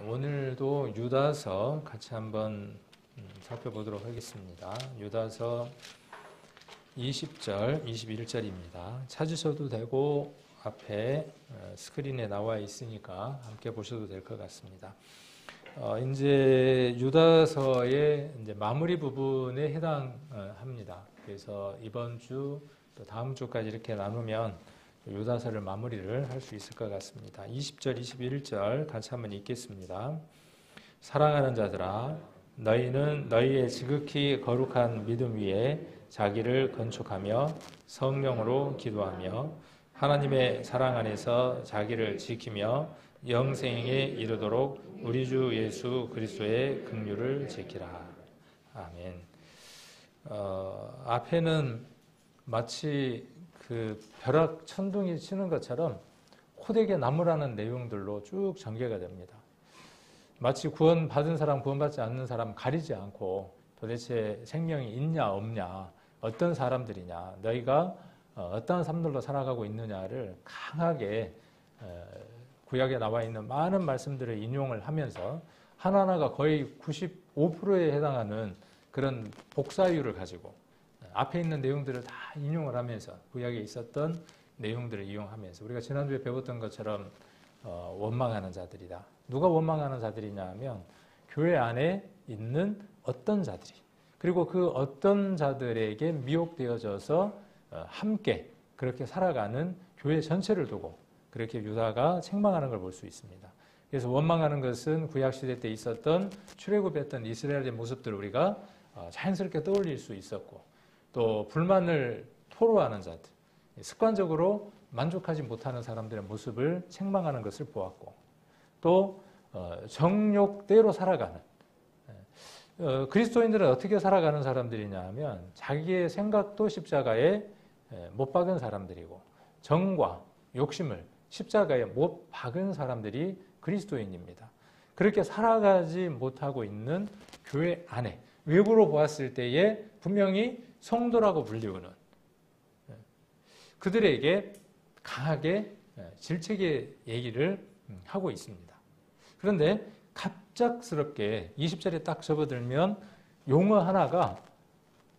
오늘도 유다서 같이 한번 살펴보도록 하겠습니다. 유다서 20절, 21절입니다. 찾으셔도 되고 앞에 스크린에 나와 있으니까 함께 보셔도 될 것 같습니다. 이제 유다서의 이제 마무리 부분에 해당합니다. 그래서 이번 주 또 다음 주까지 이렇게 나누면 유다서를 마무리를 할 수 있을 것 같습니다. 20절, 21절 같이 한번 읽겠습니다. 사랑하는 자들아, 너희는 너희의 지극히 거룩한 믿음 위에 자기를 건축하며 성령으로 기도하며 하나님의 사랑 안에서 자기를 지키며 영생에 이르도록 우리 주 예수 그리스도의 긍휼을 지키라. 아멘. 앞에는 마치 그 벼락 천둥이 치는 것처럼 호되게 나무라는 내용들로 쭉 전개가 됩니다. 마치 구원받은 사람, 구원받지 않는 사람 가리지 않고 도대체 생명이 있냐 없냐, 어떤 사람들이냐, 너희가 어떠한 삶들로 살아가고 있느냐를 강하게 구약에 나와 있는 많은 말씀들을 인용을 하면서 하나하나가 거의 95%에 해당하는 그런 복사율을 가지고 앞에 있는 내용들을 다 인용을 하면서 구약에 있었던 내용들을 이용하면서 우리가 지난주에 배웠던 것처럼 원망하는 자들이다. 누가 원망하는 자들이냐 하면 교회 안에 있는 어떤 자들이, 그리고 그 어떤 자들에게 미혹되어져서 함께 그렇게 살아가는 교회 전체를 두고 그렇게 유다가 책망하는 걸 볼 수 있습니다. 그래서 원망하는 것은 구약시대 때 있었던 출애굽했던 이스라엘의 모습들을 우리가 자연스럽게 떠올릴 수 있었고, 또 불만을 토로하는 자들, 습관적으로 만족하지 못하는 사람들의 모습을 책망하는 것을 보았고, 또 정욕대로 살아가는 그리스도인들은 어떻게 살아가는 사람들이냐 하면 자기의 생각도 십자가에 못 박은 사람들이고 정과 욕심을 십자가에 못 박은 사람들이 그리스도인입니다. 그렇게 살아가지 못하고 있는 교회 안에 외부로 보았을 때에 분명히 성도라고 불리우는 그들에게 강하게 질책의 얘기를 하고 있습니다. 그런데 갑작스럽게 20절에 딱 접어들면 용어 하나가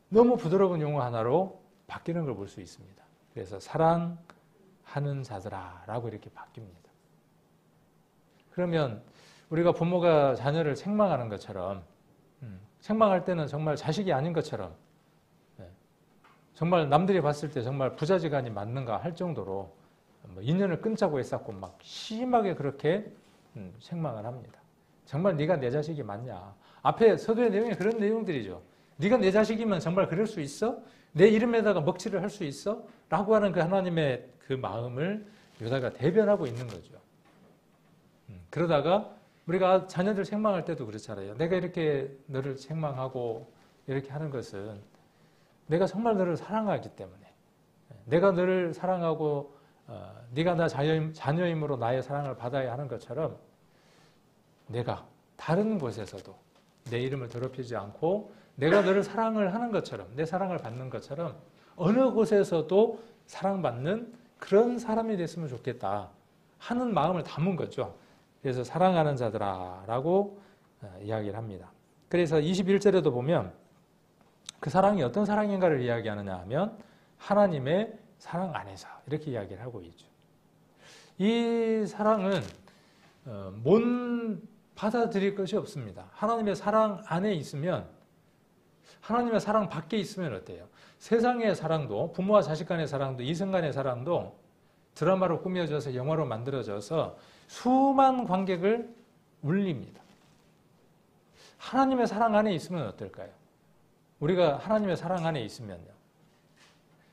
너무 부드러운 용어 하나로 바뀌는 걸 볼 수 있습니다. 그래서 사랑하는 자들아 라고 이렇게 바뀝니다. 그러면 우리가 부모가 자녀를 책망하는 것처럼, 책망할 때는 정말 자식이 아닌 것처럼, 정말 남들이 봤을 때 정말 부자지간이 맞는가 할 정도로 인연을 끊자고 했었고 막 심하게 그렇게 책망을 합니다. 정말 네가 내 자식이 맞냐? 앞에 서두의 내용이 그런 내용들이죠. 네가 내 자식이면 정말 그럴 수 있어? 내 이름에다가 먹칠을 할 수 있어? 라고 하는 그 하나님의 그 마음을 유다가 대변하고 있는 거죠. 그러다가 우리가 자녀들 책망할 때도 그렇잖아요. 내가 이렇게 너를 책망하고 이렇게 하는 것은 내가 정말 너를 사랑하기 때문에, 내가 너를 사랑하고 네가 나 자녀임으로 나의 사랑을 받아야 하는 것처럼 내가 다른 곳에서도 내 이름을 더럽히지 않고 내가 너를 사랑을 하는 것처럼, 내 사랑을 받는 것처럼 어느 곳에서도 사랑받는 그런 사람이 됐으면 좋겠다 하는 마음을 담은 거죠. 그래서 사랑하는 자들아 라고 이야기를 합니다. 그래서 21절에도 보면 그 사랑이 어떤 사랑인가를 이야기하느냐 하면 하나님의 사랑 안에서 이렇게 이야기를 하고 있죠. 이 사랑은 못 받아들일 것이 없습니다. 하나님의 사랑 안에 있으면, 하나님의 사랑 밖에 있으면 어때요? 세상의 사랑도, 부모와 자식 간의 사랑도, 이성 간의 사랑도 드라마로 꾸며져서 영화로 만들어져서 수많은 관객을 울립니다. 하나님의 사랑 안에 있으면 어떨까요? 우리가 하나님의 사랑 안에 있으면요,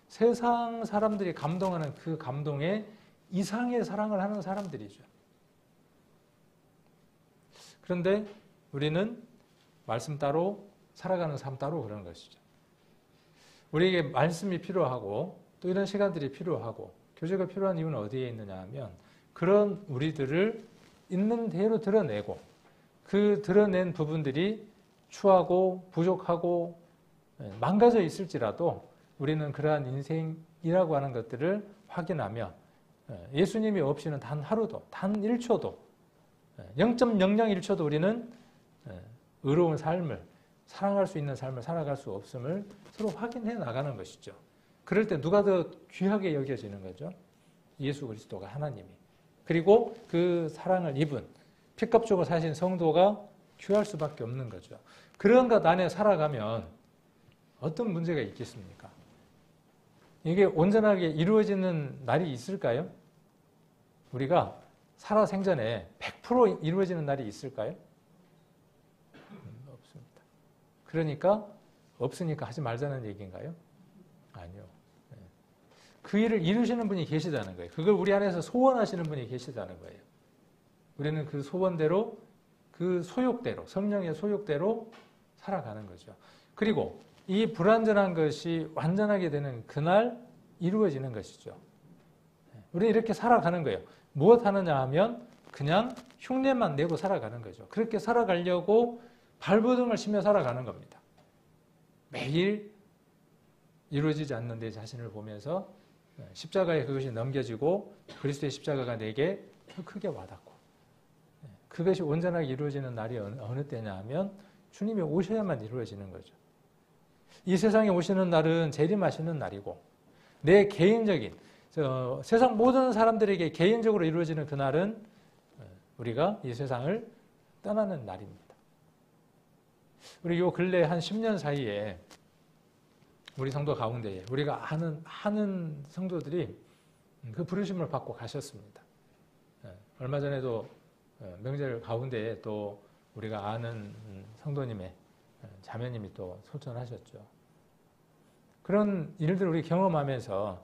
세상 사람들이 감동하는 그 감동에 이상의 사랑을 하는 사람들이죠. 그런데 우리는 말씀 따로, 살아가는 삶 따로 그런 것이죠. 우리에게 말씀이 필요하고 또 이런 시간들이 필요하고 교제가 필요한 이유는 어디에 있느냐 하면 그런 우리들을 있는 대로 드러내고 그 드러낸 부분들이 추하고 부족하고 망가져 있을지라도 우리는 그러한 인생이라고 하는 것들을 확인하며 예수님이 없이는 단 하루도, 단 1초도 0.001초도 우리는 의로운 삶을, 사랑할 수 있는 삶을 살아갈 수 없음을 서로 확인해 나가는 것이죠. 그럴 때 누가 더 귀하게 여겨지는 거죠? 예수 그리스도가, 하나님이. 그리고 그 사랑을 입은 피값 주고 사신 성도가 귀할 수밖에 없는 거죠. 그런 것 안에 살아가면 어떤 문제가 있겠습니까? 이게 온전하게 이루어지는 날이 있을까요? 우리가 살아생전에 100% 이루어지는 날이 있을까요? 없습니다. 그러니까 없으니까 하지 말자는 얘기인가요? 아니요. 그 일을 이루시는 분이 계시다는 거예요. 그걸 우리 안에서 소원하시는 분이 계시다는 거예요. 우리는 그 소원대로, 그 소욕대로, 성령의 소욕대로 살아가는 거죠. 그리고 이 불완전한 것이 완전하게 되는 그날 이루어지는 것이죠. 우리는 이렇게 살아가는 거예요. 무엇 하느냐 하면 그냥 흉내만 내고 살아가는 거죠. 그렇게 살아가려고 발버둥을 치며 살아가는 겁니다. 매일 이루어지지 않는 내 자신을 보면서 십자가에 그것이 넘겨지고 그리스도의 십자가가 내게 더 크게 와닿고, 그것이 온전하게 이루어지는 날이 어느 때냐 하면 주님이 오셔야만 이루어지는 거죠. 이 세상에 오시는 날은 재림하시는 날이고, 내 개인적인, 세상 모든 사람들에게 개인적으로 이루어지는 그날은 우리가 이 세상을 떠나는 날입니다. 우리 요 근래 한 10년 사이에 우리 성도 가운데에 우리가 아는 성도들이 그 부르심을 받고 가셨습니다. 얼마 전에도 명절 가운데에 또 우리가 아는 성도님의 자매님이 또 소천하셨죠. 그런 일들을 우리 경험하면서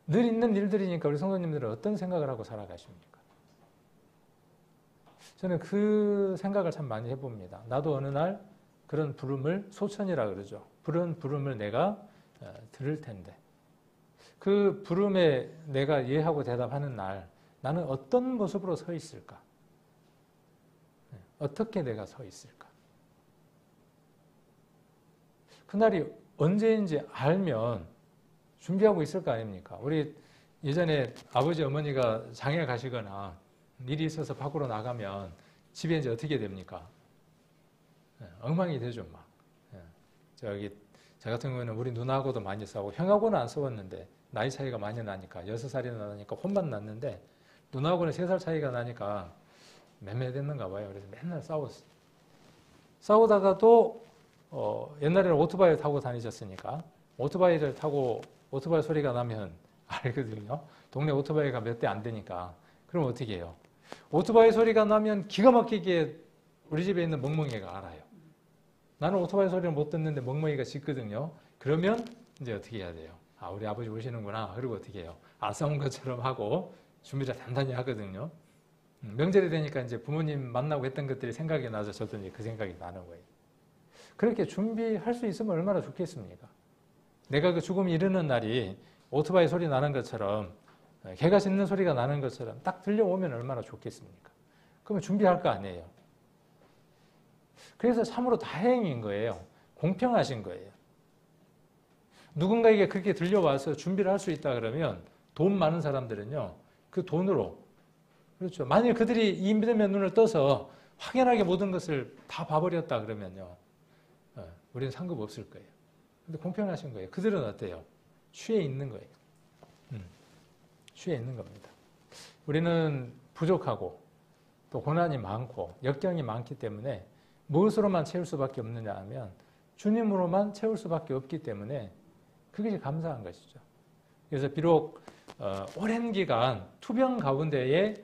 늘 있는 일들이니까 우리 성도님들은 어떤 생각을 하고 살아가십니까? 저는 그 생각을 참 많이 해봅니다. 나도 어느 날 그런 부름을, 소천이라 그러죠. 그런 부름을 내가 들을 텐데, 그 부름에 내가 예하고 대답하는 날 나는 어떤 모습으로 서 있을까? 어떻게 내가 서 있을까? 그날이 언제인지 알면 준비하고 있을 거 아닙니까? 우리 예전에 아버지 어머니가 장에 가시거나 일이 있어서 밖으로 나가면 집에 이제 어떻게 됩니까? 엉망이 되죠, 막. 저 같은 경우는 우리 누나하고도 많이 싸우고, 형하고는 안 싸웠는데 나이 차이가 많이 나니까, 6살이나 나니까 혼만 났는데, 누나하고는 3살 차이가 나니까 맴매됐는가 봐요. 그래서 맨날 싸웠어요. 싸우다가도 옛날에는 오토바이를 타고 다니셨으니까 오토바이를 타고 오토바이 소리가 나면 알거든요. 동네 오토바이가 몇 대 안 되니까. 그럼 어떻게 해요? 오토바이 소리가 나면 기가 막히게 우리 집에 있는 멍멍이가 알아요. 나는 오토바이 소리를 못 듣는데 멍멍이가 짖거든요. 그러면 이제 어떻게 해야 돼요? 아, 우리 아버지 오시는구나. 그리고 어떻게 해요? 아, 싸운 것처럼 하고 준비를 단단히 하거든요. 명절이 되니까 이제 부모님 만나고 했던 것들이 생각이 나서 저도 이제 그 생각이 나는 거예요. 그렇게 준비할 수 있으면 얼마나 좋겠습니까? 내가 그 죽음이 이르는 날이 오토바이 소리 나는 것처럼, 개가 짖는 소리가 나는 것처럼 딱 들려오면 얼마나 좋겠습니까? 그러면 준비할 거 아니에요. 그래서 참으로 다행인 거예요. 공평하신 거예요. 누군가에게 그렇게 들려와서 준비를 할 수 있다 그러면 돈 많은 사람들은요, 그 돈으로, 그렇죠. 만일 그들이 이 믿음의 눈을 떠서 확연하게 모든 것을 다 봐버렸다 그러면요, 우리는 상급 없을 거예요. 근데 공평하신 거예요. 그들은 어때요? 취해 있는 거예요. 취해 있는 겁니다. 우리는 부족하고 또 고난이 많고 역경이 많기 때문에 무엇으로만 채울 수밖에 없느냐 하면 주님으로만 채울 수밖에 없기 때문에 그것이 감사한 것이죠. 그래서 비록 오랜 기간 투병 가운데에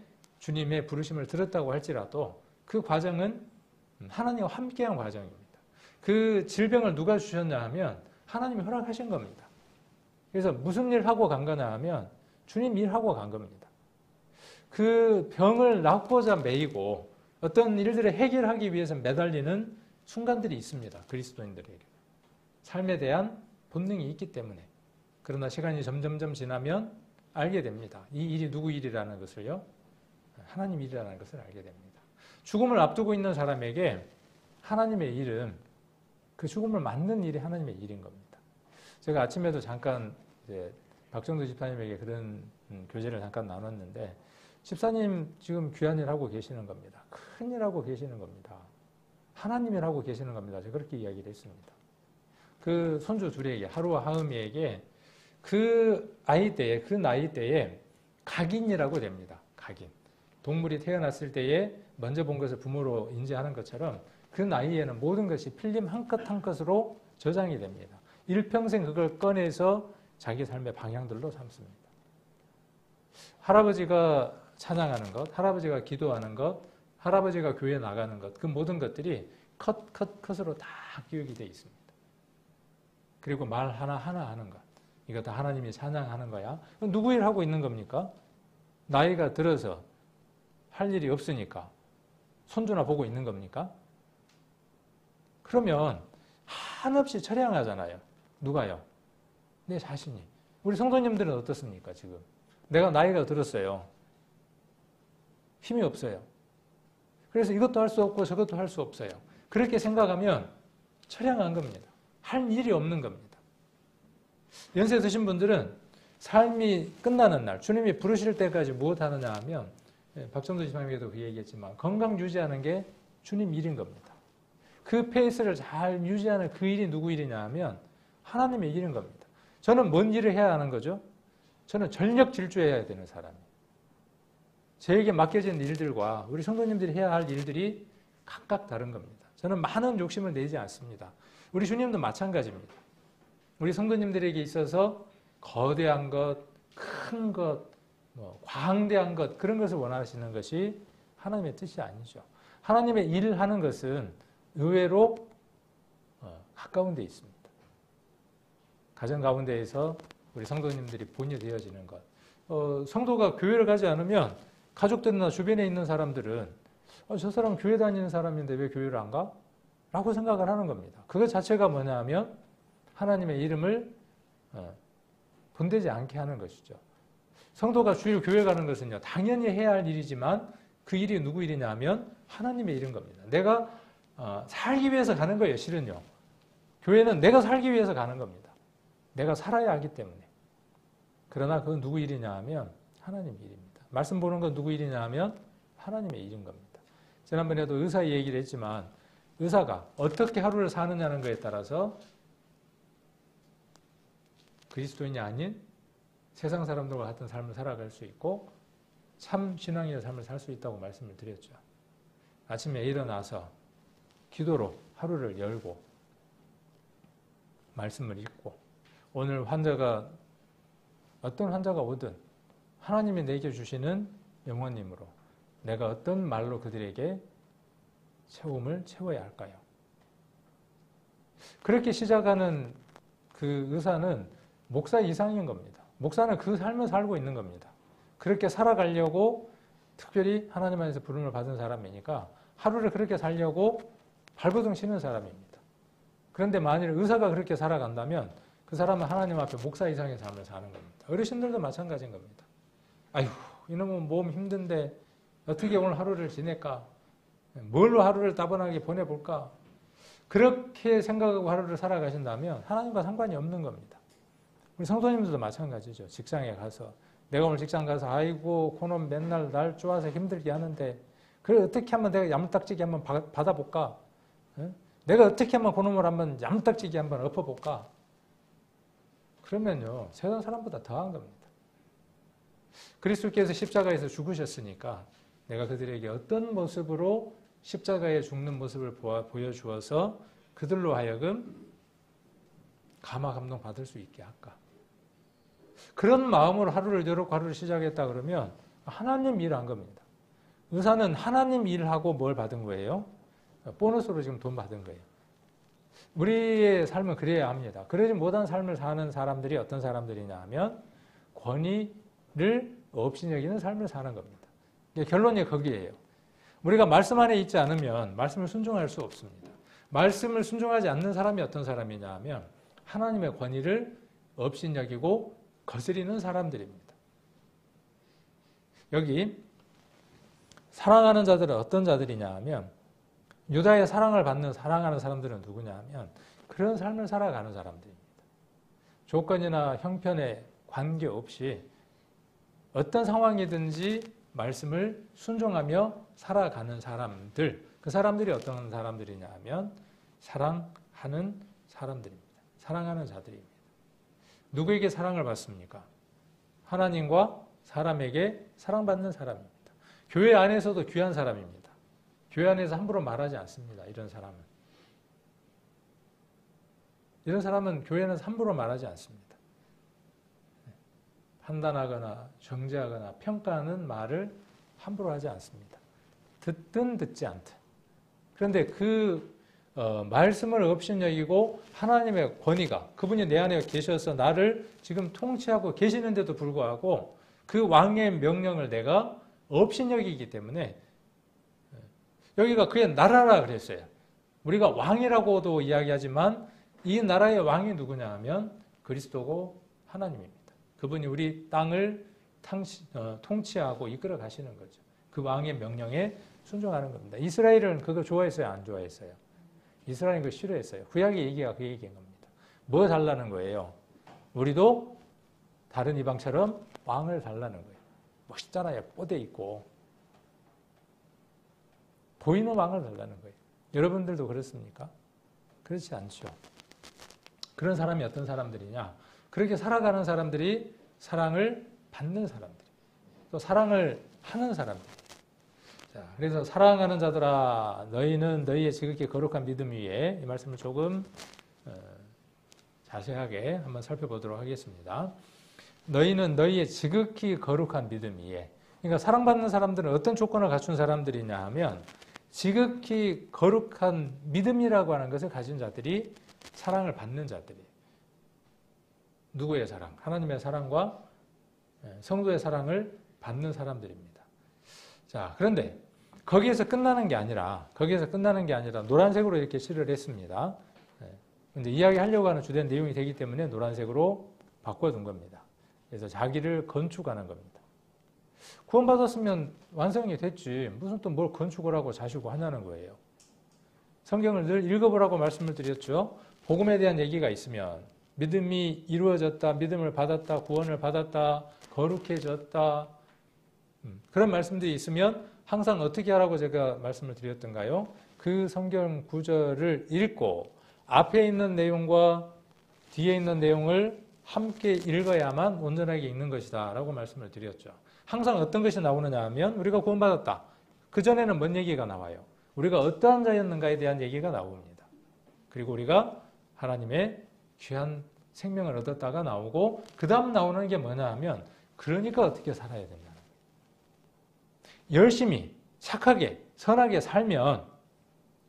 주님의 부르심을 들었다고 할지라도 그 과정은 하나님과 함께한 과정입니다. 그 질병을 누가 주셨냐 하면 하나님이 허락하신 겁니다. 그래서 무슨 일 하고 간 거냐 하면 주님 일하고 간 겁니다. 그 병을 낫고자 매이고 어떤 일들을 해결하기 위해서 매달리는 순간들이 있습니다. 그리스도인들에게. 삶에 대한 본능이 있기 때문에. 그러나 시간이 점점점 지나면 알게 됩니다. 이 일이 누구 일이라는 것을요. 하나님 일이라는 것을 알게 됩니다. 죽음을 앞두고 있는 사람에게 하나님의 일은 그 죽음을 맞는 일이 하나님의 일인 겁니다. 제가 아침에도 잠깐 이제 박정도 집사님에게 그런 교제를 잠깐 나눴는데, 집사님 지금 귀한 일 하고 계시는 겁니다. 큰 일 하고 계시는 겁니다. 하나님 일 하고 계시는 겁니다. 제가 그렇게 이야기를 했습니다. 그 손주 둘에게, 하루와 하음이에게 그 나이 때에 각인이라고 됩니다. 각인. 동물이 태어났을 때에 먼저 본 것을 부모로 인지하는 것처럼 그 나이에는 모든 것이 필름 한 컷 한 컷으로 저장이 됩니다. 일평생 그걸 꺼내서 자기 삶의 방향들로 삼습니다. 할아버지가 찬양하는 것, 할아버지가 기도하는 것, 할아버지가 교회 나가는 것, 그 모든 것들이 컷으로 다 기억이 되어 있습니다. 그리고 말 하나하나 하는 것. 이거 다 하나님이 찬양하는 거야. 누구 일 하고 있는 겁니까? 나이가 들어서 할 일이 없으니까 손주나 보고 있는 겁니까? 그러면 한없이 처량하잖아요. 누가요? 내 자신이. 우리 성도님들은 어떻습니까, 지금? 내가 나이가 들었어요. 힘이 없어요. 그래서 이것도 할 수 없고 저것도 할 수 없어요. 그렇게 생각하면 처량한 겁니다. 할 일이 없는 겁니다. 연세 드신 분들은 삶이 끝나는 날, 주님이 부르실 때까지 무엇 하느냐 하면, 박정도 지사님께도 그 얘기했지만, 건강 유지하는 게 주님 일인 겁니다. 그 페이스를 잘 유지하는 그 일이 누구 일이냐 하면, 하나님의 일인 겁니다. 저는 뭔 일을 해야 하는 거죠? 저는 전력 질주해야 되는 사람이에요. 저에게 맡겨진 일들과 우리 성도님들이 해야 할 일들이 각각 다른 겁니다. 저는 많은 욕심을 내지 않습니다. 우리 주님도 마찬가지입니다. 우리 성도님들에게 있어서 거대한 것, 큰 것, 광대한 것, 그런 것을 원하시는 것이 하나님의 뜻이 아니죠. 하나님의 일을 하는 것은 의외로 가까운 데 있습니다. 가정 가운데에서 우리 성도님들이 본이 되어지는 것. 성도가 교회를 가지 않으면 가족들이나 주변에 있는 사람들은 저 사람 교회 다니는 사람인데 왜 교회를 안 가? 라고 생각을 하는 겁니다. 그것 자체가 뭐냐 하면 하나님의 이름을 본되지 않게 하는 것이죠. 성도가 주일 교회 가는 것은요, 당연히 해야 할 일이지만 그 일이 누구 일이냐 하면 하나님의 일인 겁니다. 내가 살기 위해서 가는 거예요, 실은요. 교회는 내가 살기 위해서 가는 겁니다. 내가 살아야 하기 때문에. 그러나 그건 누구 일이냐 하면 하나님 일입니다. 말씀 보는 건 누구 일이냐 하면 하나님의 일인 겁니다. 지난번에도 의사 얘기를 했지만 의사가 어떻게 하루를 사느냐는 것에 따라서 그리스도인이 아닌 세상 사람들과 같은 삶을 살아갈 수 있고 참 신앙의 삶을 살 수 있다고 말씀을 드렸죠. 아침에 일어나서 기도로 하루를 열고 말씀을 읽고 오늘 어떤 환자가 오든 하나님이 내게 주시는 영혼님으로 내가 어떤 말로 그들에게 채움을 채워야 할까요? 그렇게 시작하는 그 의사는 목사 이상인 겁니다. 목사는 그 삶을 살고 있는 겁니다. 그렇게 살아가려고 특별히 하나님 안에서 부름을 받은 사람이니까 하루를 그렇게 살려고 발버둥 치는 사람입니다. 그런데 만일 의사가 그렇게 살아간다면 그 사람은 하나님 앞에 목사 이상의 삶을 사는 겁니다. 어르신들도 마찬가지인 겁니다. 아휴, 이놈은 몸 힘든데 어떻게 오늘 하루를 지낼까? 뭘로 하루를 따분하게 보내볼까? 그렇게 생각하고 하루를 살아가신다면 하나님과 상관이 없는 겁니다. 우리 성도님들도 마찬가지죠. 직장에 가서 내가 오늘 직장 가서 아이고 그놈 맨날 날 쪼아서 힘들게 하는데 그래 어떻게 하면 내가 야무딱지게 한번 받아볼까? 내가 어떻게 하면 그놈을 한번 야무딱지게 한번 엎어볼까? 그러면요 세상 사람보다 더한 겁니다. 그리스도께서 십자가에서 죽으셨으니까 내가 그들에게 어떤 모습으로 십자가에 죽는 모습을 보여주어서 그들로 하여금 감화 감동 받을 수 있게 할까? 그런 마음으로 하루를 열었고 하루를 시작했다 그러면 하나님 일을 한 겁니다. 의사는 하나님 일을 하고 뭘 받은 거예요? 보너스로 지금 돈 받은 거예요. 우리의 삶은 그래야 합니다. 그러지 못한 삶을 사는 사람들이 어떤 사람들이냐 하면 권위를 없이 여기는 삶을 사는 겁니다. 결론이 거기에요. 우리가 말씀 안에 있지 않으면 말씀을 순종할 수 없습니다. 말씀을 순종하지 않는 사람이 어떤 사람이냐 하면 하나님의 권위를 없이 여기고 거스리는 사람들입니다. 여기 사랑하는 자들은 어떤 자들이냐 하면 유다의 사랑하는 사람들은 누구냐 하면 그런 삶을 살아가는 사람들입니다. 조건이나 형편에 관계없이 어떤 상황이든지 말씀을 순종하며 살아가는 사람들, 그 사람들이 어떤 사람들이냐 하면 사랑하는 사람들입니다. 사랑하는 자들입니다. 누구에게 사랑을 받습니까? 하나님과 사람에게 사랑받는 사람입니다. 교회 안에서도 귀한 사람입니다. 교회 안에서 함부로 말하지 않습니다. 이런 사람은 교회는 함부로 말하지 않습니다. 판단하거나 정죄하거나 평가하는 말을 함부로 하지 않습니다. 듣든 듣지 않든. 그런데 그 말씀을 업신여기고 하나님의 권위가 그분이 내 안에 계셔서 나를 지금 통치하고 계시는데도 불구하고 그 왕의 명령을 내가 업신여기기 때문에 여기가 그의 나라라 그랬어요. 우리가 왕이라고도 이야기하지만 이 나라의 왕이 누구냐 하면 그리스도고 하나님입니다. 그분이 우리 땅을 통치하고 이끌어 가시는 거죠. 그 왕의 명령에 순종하는 겁니다. 이스라엘은 그거 좋아했어요? 안 좋아했어요? 이스라엘은 그거 싫어했어요. 구약의 얘기가 그 얘기인 겁니다. 뭐 달라는 거예요? 우리도 다른 이방처럼 왕을 달라는 거예요. 멋있잖아요. 뽀대 있고. 보이는 왕을 달라는 거예요. 여러분들도 그렇습니까? 그렇지 않죠. 그런 사람이 어떤 사람들이냐? 그렇게 살아가는 사람들이 사랑을 받는 사람들, 또 사랑을 하는 사람들. 자, 그래서 사랑하는 자들아, 너희는 너희의 지극히 거룩한 믿음 위에 이 말씀을 조금 자세하게 한번 살펴보도록 하겠습니다. 너희는 너희의 지극히 거룩한 믿음 위에. 그러니까 사랑받는 사람들은 어떤 조건을 갖춘 사람들이냐 하면 지극히 거룩한 믿음이라고 하는 것을 가진 자들이 사랑을 받는 자들이에요. 누구의 사랑? 하나님의 사랑과 성도의 사랑을 받는 사람들입니다. 자, 그런데 거기에서 끝나는 게 아니라 노란색으로 이렇게 칠을 했습니다. 그런데 이야기하려고 하는 주된 내용이 되기 때문에 노란색으로 바꿔둔 겁니다. 그래서 자기를 건축하는 겁니다. 구원받았으면 완성이 됐지. 무슨 또 뭘 건축을 하고 자시고 하냐는 거예요. 성경을 늘 읽어보라고 말씀을 드렸죠. 복음에 대한 얘기가 있으면 믿음이 이루어졌다, 믿음을 받았다, 구원을 받았다, 거룩해졌다. 그런 말씀들이 있으면 항상 어떻게 하라고 제가 말씀을 드렸던가요? 그 성경 구절을 읽고 앞에 있는 내용과 뒤에 있는 내용을 함께 읽어야만 온전하게 읽는 것이다 라고 말씀을 드렸죠. 항상 어떤 것이 나오느냐 하면 우리가 구원받았다. 그전에는 뭔 얘기가 나와요? 우리가 어떠한 자였는가에 대한 얘기가 나옵니다. 그리고 우리가 하나님의 귀한 생명을 얻었다가 나오고 그 다음 나오는 게 뭐냐 하면 그러니까 어떻게 살아야 된다는 거예요. 열심히 착하게 선하게 살면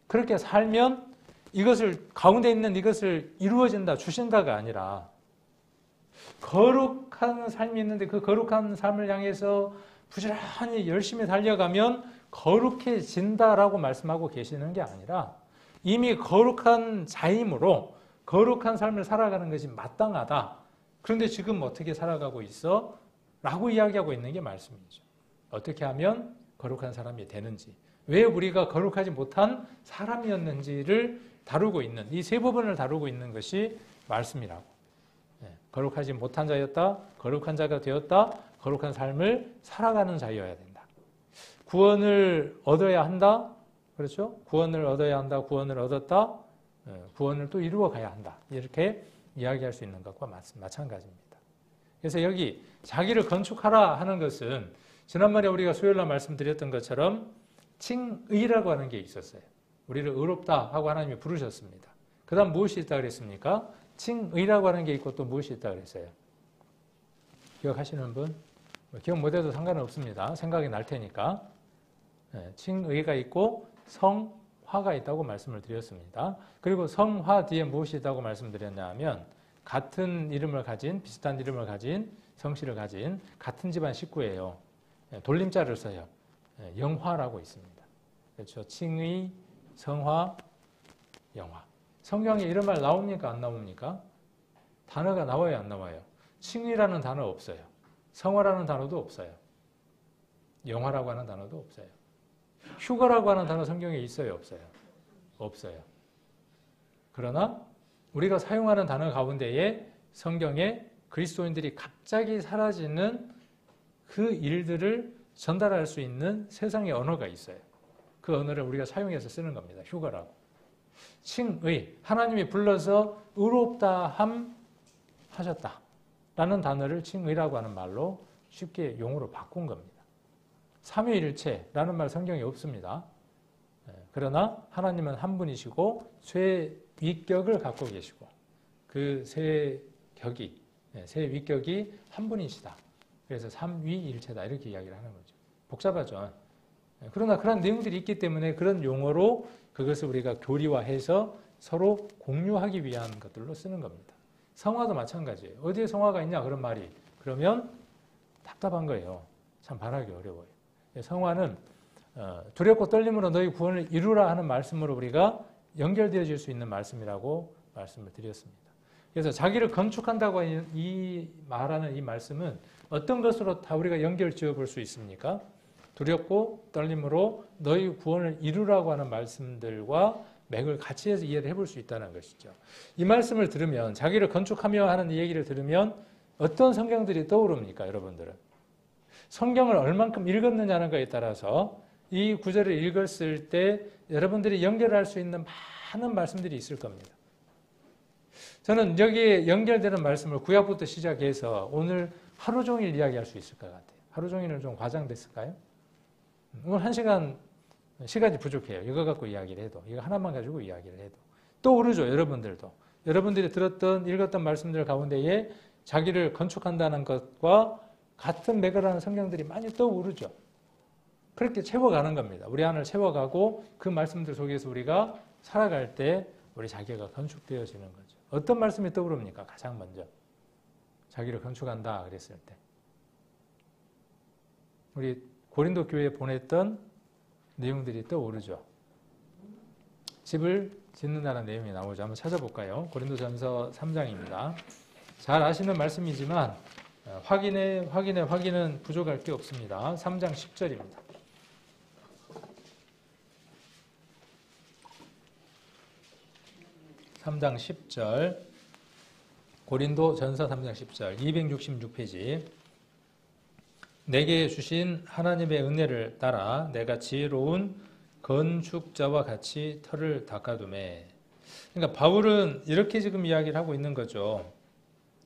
그렇게 살면 이것을 가운데 있는 이것을 이루어진다 주신다가 아니라 거룩한 삶이 있는데 그 거룩한 삶을 향해서 부지런히 열심히 달려가면 거룩해진다라고 말씀하고 계시는 게 아니라 이미 거룩한 자이므로 거룩한 삶을 살아가는 것이 마땅하다. 그런데 지금 어떻게 살아가고 있어? 라고 이야기하고 있는 게 말씀이죠. 어떻게 하면 거룩한 사람이 되는지, 왜 우리가 거룩하지 못한 사람이었는지를 다루고 있는, 이 세 부분을 다루고 있는 것이 말씀이라고. 거룩하지 못한 자였다, 거룩한 자가 되었다, 거룩한 삶을 살아가는 자여야 된다. 구원을 얻어야 한다. 그렇죠? 구원을 얻어야 한다. 구원을 얻었다. 구원을 또 이루어 가야 한다. 이렇게 이야기할 수 있는 것과 마찬가지입니다. 그래서 여기 자기를 건축하라 하는 것은 지난번에 우리가 수요일날 말씀드렸던 것처럼 칭의라고 하는 게 있었어요. 우리를 의롭다 하고 하나님이 부르셨습니다. 그 다음 무엇이 있다 그랬습니까? 칭의라고 하는 게 있고 또 무엇이 있다 그랬어요? 기억하시는 분? 기억 못해도 상관없습니다. 생각이 날 테니까. 칭의가 있고 성화가 있다고 말씀을 드렸습니다. 그리고 성화 뒤에 무엇이 있다고 말씀드렸냐 하면 같은 이름을 가진, 비슷한 이름을 가진, 성씨를 가진 같은 집안 식구예요. 돌림자를 써요. 영화라고 있습니다. 그렇죠. 칭의, 성화, 영화. 성경에 이런 말 나옵니까? 안 나옵니까? 단어가 나와요? 안 나와요? 칭의라는 단어 없어요. 성화라는 단어도 없어요. 영화라고 하는 단어도 없어요. 휴가라고 하는 단어 성경에 있어요? 없어요? 없어요. 그러나 우리가 사용하는 단어 가운데에 성경에 그리스도인들이 갑자기 사라지는 그 일들을 전달할 수 있는 세상의 언어가 있어요. 그 언어를 우리가 사용해서 쓰는 겁니다. 휴거라고. 칭의, 하나님이 불러서 의롭다 함 하셨다 라는 단어를 칭의라고 하는 말로 쉽게 용어로 바꾼 겁니다. 삼위일체라는 말 성경에 없습니다. 그러나 하나님은 한 분이시고 쇠위격을 갖고 계시고 그 쇠위격이 한 분이시다. 그래서 삼위일체다 이렇게 이야기를 하는 거죠. 복잡하죠. 그러나 그런 내용들이 있기 때문에 그런 용어로 그것을 우리가 교리화해서 서로 공유하기 위한 것들로 쓰는 겁니다. 성화도 마찬가지예요. 어디에 성화가 있냐 그런 말이 그러면 답답한 거예요. 참 말하기 어려워요. 성화는 두렵고 떨림으로 너희 구원을 이루라 하는 말씀으로 우리가 연결되어질 수 있는 말씀이라고 말씀을 드렸습니다. 그래서 자기를 건축한다고 말하는 이 말씀은 어떤 것으로 다 우리가 연결 지어 볼 수 있습니까? 두렵고 떨림으로 너희 구원을 이루라고 하는 말씀들과 맥을 같이 해서 이해를 해볼 수 있다는 것이죠. 이 말씀을 들으면 자기를 건축하며 하는 이 얘기를 들으면 어떤 성경들이 떠오릅니까? 여러분들은 성경을 얼만큼 읽었느냐는 것에 따라서 이 구절을 읽었을 때 여러분들이 연결할 수 있는 많은 말씀들이 있을 겁니다. 저는 여기에 연결되는 말씀을 구약부터 시작해서 오늘 하루 종일 이야기할 수 있을 것 같아요. 하루 종일은 좀 과장됐을까요? 오늘 1시간 시간이 부족해요. 이거 갖고 이야기를 해도. 이거 하나만 가지고 이야기를 해도. 떠오르죠. 여러분들도. 여러분들이 들었던 읽었던 말씀들 가운데에 자기를 건축한다는 것과 같은 맥을 하는 성경들이 많이 떠오르죠. 그렇게 채워가는 겁니다. 우리 안을 채워가고 그 말씀들 속에서 우리가 살아갈 때 우리 자기가 건축되어지는 거죠. 어떤 말씀이 떠오릅니까? 가장 먼저. 자기를 건축한다 그랬을 때. 우리 고린도 교회에 보냈던 내용들이 떠오르죠. 집을 짓는다는 내용이 나오죠. 한번 찾아볼까요? 고린도전서 3장입니다. 잘 아시는 말씀이지만 확인은 부족할 게 없습니다. 3장 10절입니다. 3장 10절 고린도전서 3장 10절 266페이지 내게 주신 하나님의 은혜를 따라 내가 지혜로운 건축자와 같이 터를 닦아두매. 그러니까 바울은 이렇게 지금 이야기를 하고 있는 거죠.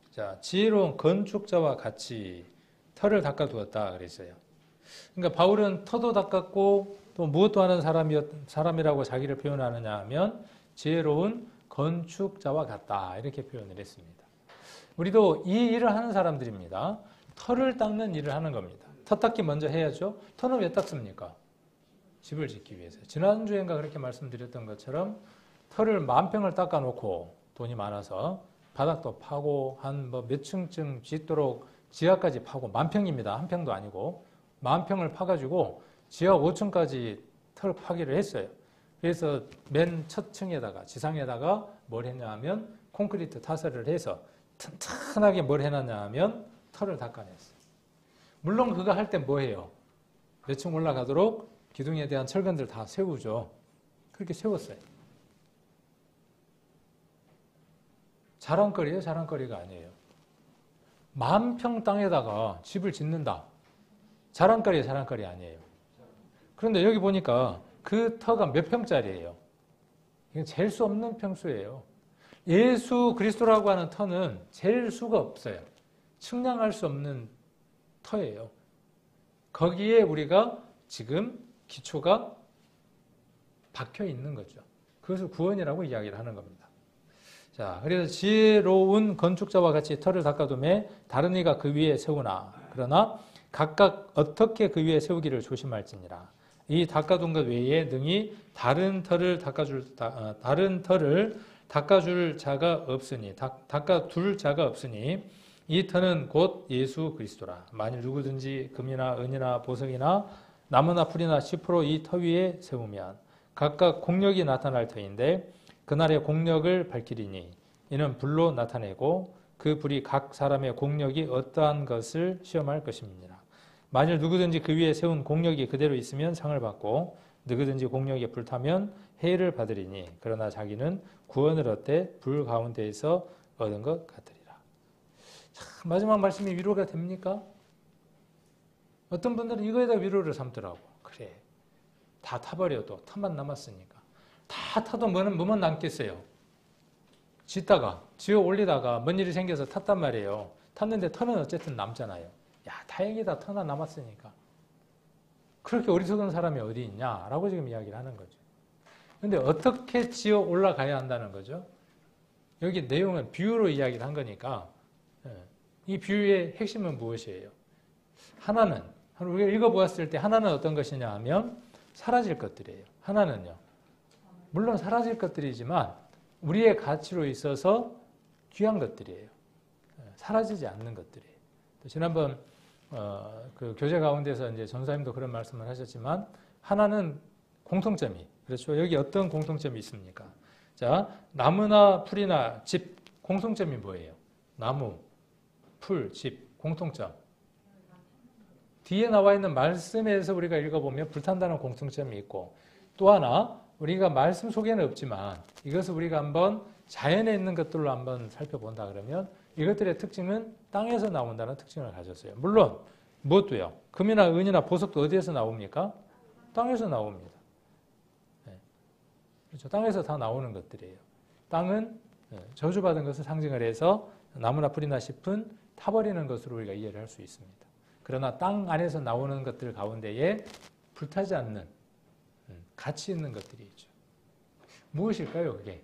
자, 지혜로운 건축자와 같이 터를 닦아두었다 그랬어요. 그러니까 바울은 터도 닦았고 또 무엇도 하는 사람이라고 자기를 표현하느냐 하면 지혜로운 건축자와 같다 이렇게 표현을 했습니다. 우리도 이 일을 하는 사람들입니다. 터를 닦는 일을 하는 겁니다. 터 닦기 먼저 해야죠. 터는 왜 닦습니까? 집을 짓기 위해서. 지난주엔가 그렇게 말씀드렸던 것처럼 터를 10,000평을 닦아놓고 돈이 많아서 바닥도 파고 한 몇 층쯤 짓도록 지하까지 파고 10,000평입니다. 한 평도 아니고 10,000평을 파가지고 지하 5층까지 털 파기를 했어요. 그래서 맨 첫 층에다가 지상에다가 뭘 했냐 하면 콘크리트 타설을 해서 튼튼하게 뭘 해놨냐 하면 털을 닦아냈어요. 물론 그거 할 때 뭐해요? 몇 층 올라가도록 기둥에 대한 철근들 다 세우죠. 그렇게 세웠어요. 자랑거리예요? 자랑거리가 아니에요. 10,000평 땅에다가 집을 짓는다. 자랑거리 아니에요. 그런데 여기 보니까 그 터가 몇 평짜리예요? 이건 잴 수 없는 평수예요. 예수 그리스도라고 하는 터는 잴 수가 없어요. 측량할 수 없는 터예요. 거기에 우리가 지금 기초가 박혀 있는 거죠. 그것을 구원이라고 이야기를 하는 겁니다. 자, 그래서 지혜로운 건축자와 같이 터를 닦아두매 다른 이가 그 위에 세우나 그러나 각각 어떻게 그 위에 세우기를 조심할지니라. 이 닦아둔 것 외에 능히 다른 터를 닦아줄 자가 없으니 이 터는 곧 예수 그리스도라. 만일 누구든지 금이나 은이나 보석이나 나무나 풀이나 10% 이 터 위에 세우면 각각 공력이 나타날 터인데 그날의 공력을 밝히리니 이는 불로 나타내고 그 불이 각 사람의 공력이 어떠한 것을 시험할 것입니다. 만일 누구든지 그 위에 세운 공력이 그대로 있으면 상을 받고 누구든지 공력에 불타면 해를 받으리니 그러나 자기는 구원을 얻되 불 가운데에서 얻은 것 같으리라. 참, 마지막 말씀이 위로가 됩니까? 어떤 분들은 이거에다 위로를 삼더라고. 그래, 다 타버려도 탑만 남았으니까. 다 타도 뭐만 남겠어요. 짓다가 지어 올리다가 뭔 일이 생겨서 탔단 말이에요. 탔는데 터는 어쨌든 남잖아요. 야, 다행이다, 터나 남았으니까. 그렇게 어리석은 사람이 어디 있냐라고 지금 이야기를 하는 거죠. 근데 어떻게 지어 올라가야 한다는 거죠? 여기 내용은 비유로 이야기를 한 거니까 이 비유의 핵심은 무엇이에요? 하나는 우리가 읽어보았을 때 하나는 어떤 것이냐 하면 사라질 것들이에요. 하나는요. 물론 사라질 것들이지만 우리의 가치로 있어서 귀한 것들이에요. 사라지지 않는 것들이에요. 지난번 그 교재 가운데서 이제 전사님도 그런 말씀을 하셨지만 하나는 공통점이 그렇죠. 여기 어떤 공통점이 있습니까? 자, 나무나 풀이나 집 공통점이 뭐예요? 나무, 풀, 집 공통점. 뒤에 나와 있는 말씀에서 우리가 읽어보면 불탄다는 공통점이 있고 또 하나 우리가 말씀 속에는 없지만 이것을 우리가 한번 자연에 있는 것들로 한번 살펴본다 그러면 이것들의 특징은 땅에서 나온다는 특징을 가졌어요. 물론 무엇도요? 금이나 은이나 보석도 어디에서 나옵니까? 땅에서 나옵니다. 네. 그렇죠. 땅에서 다 나오는 것들이에요. 땅은 저주받은 것을 상징을 해서 나무나 풀이나 잎은 타버리는 것으로 우리가 이해를 할 수 있습니다. 그러나 땅 안에서 나오는 것들 가운데에 불타지 않는 가치 있는 것들이 있죠. 무엇일까요, 그게?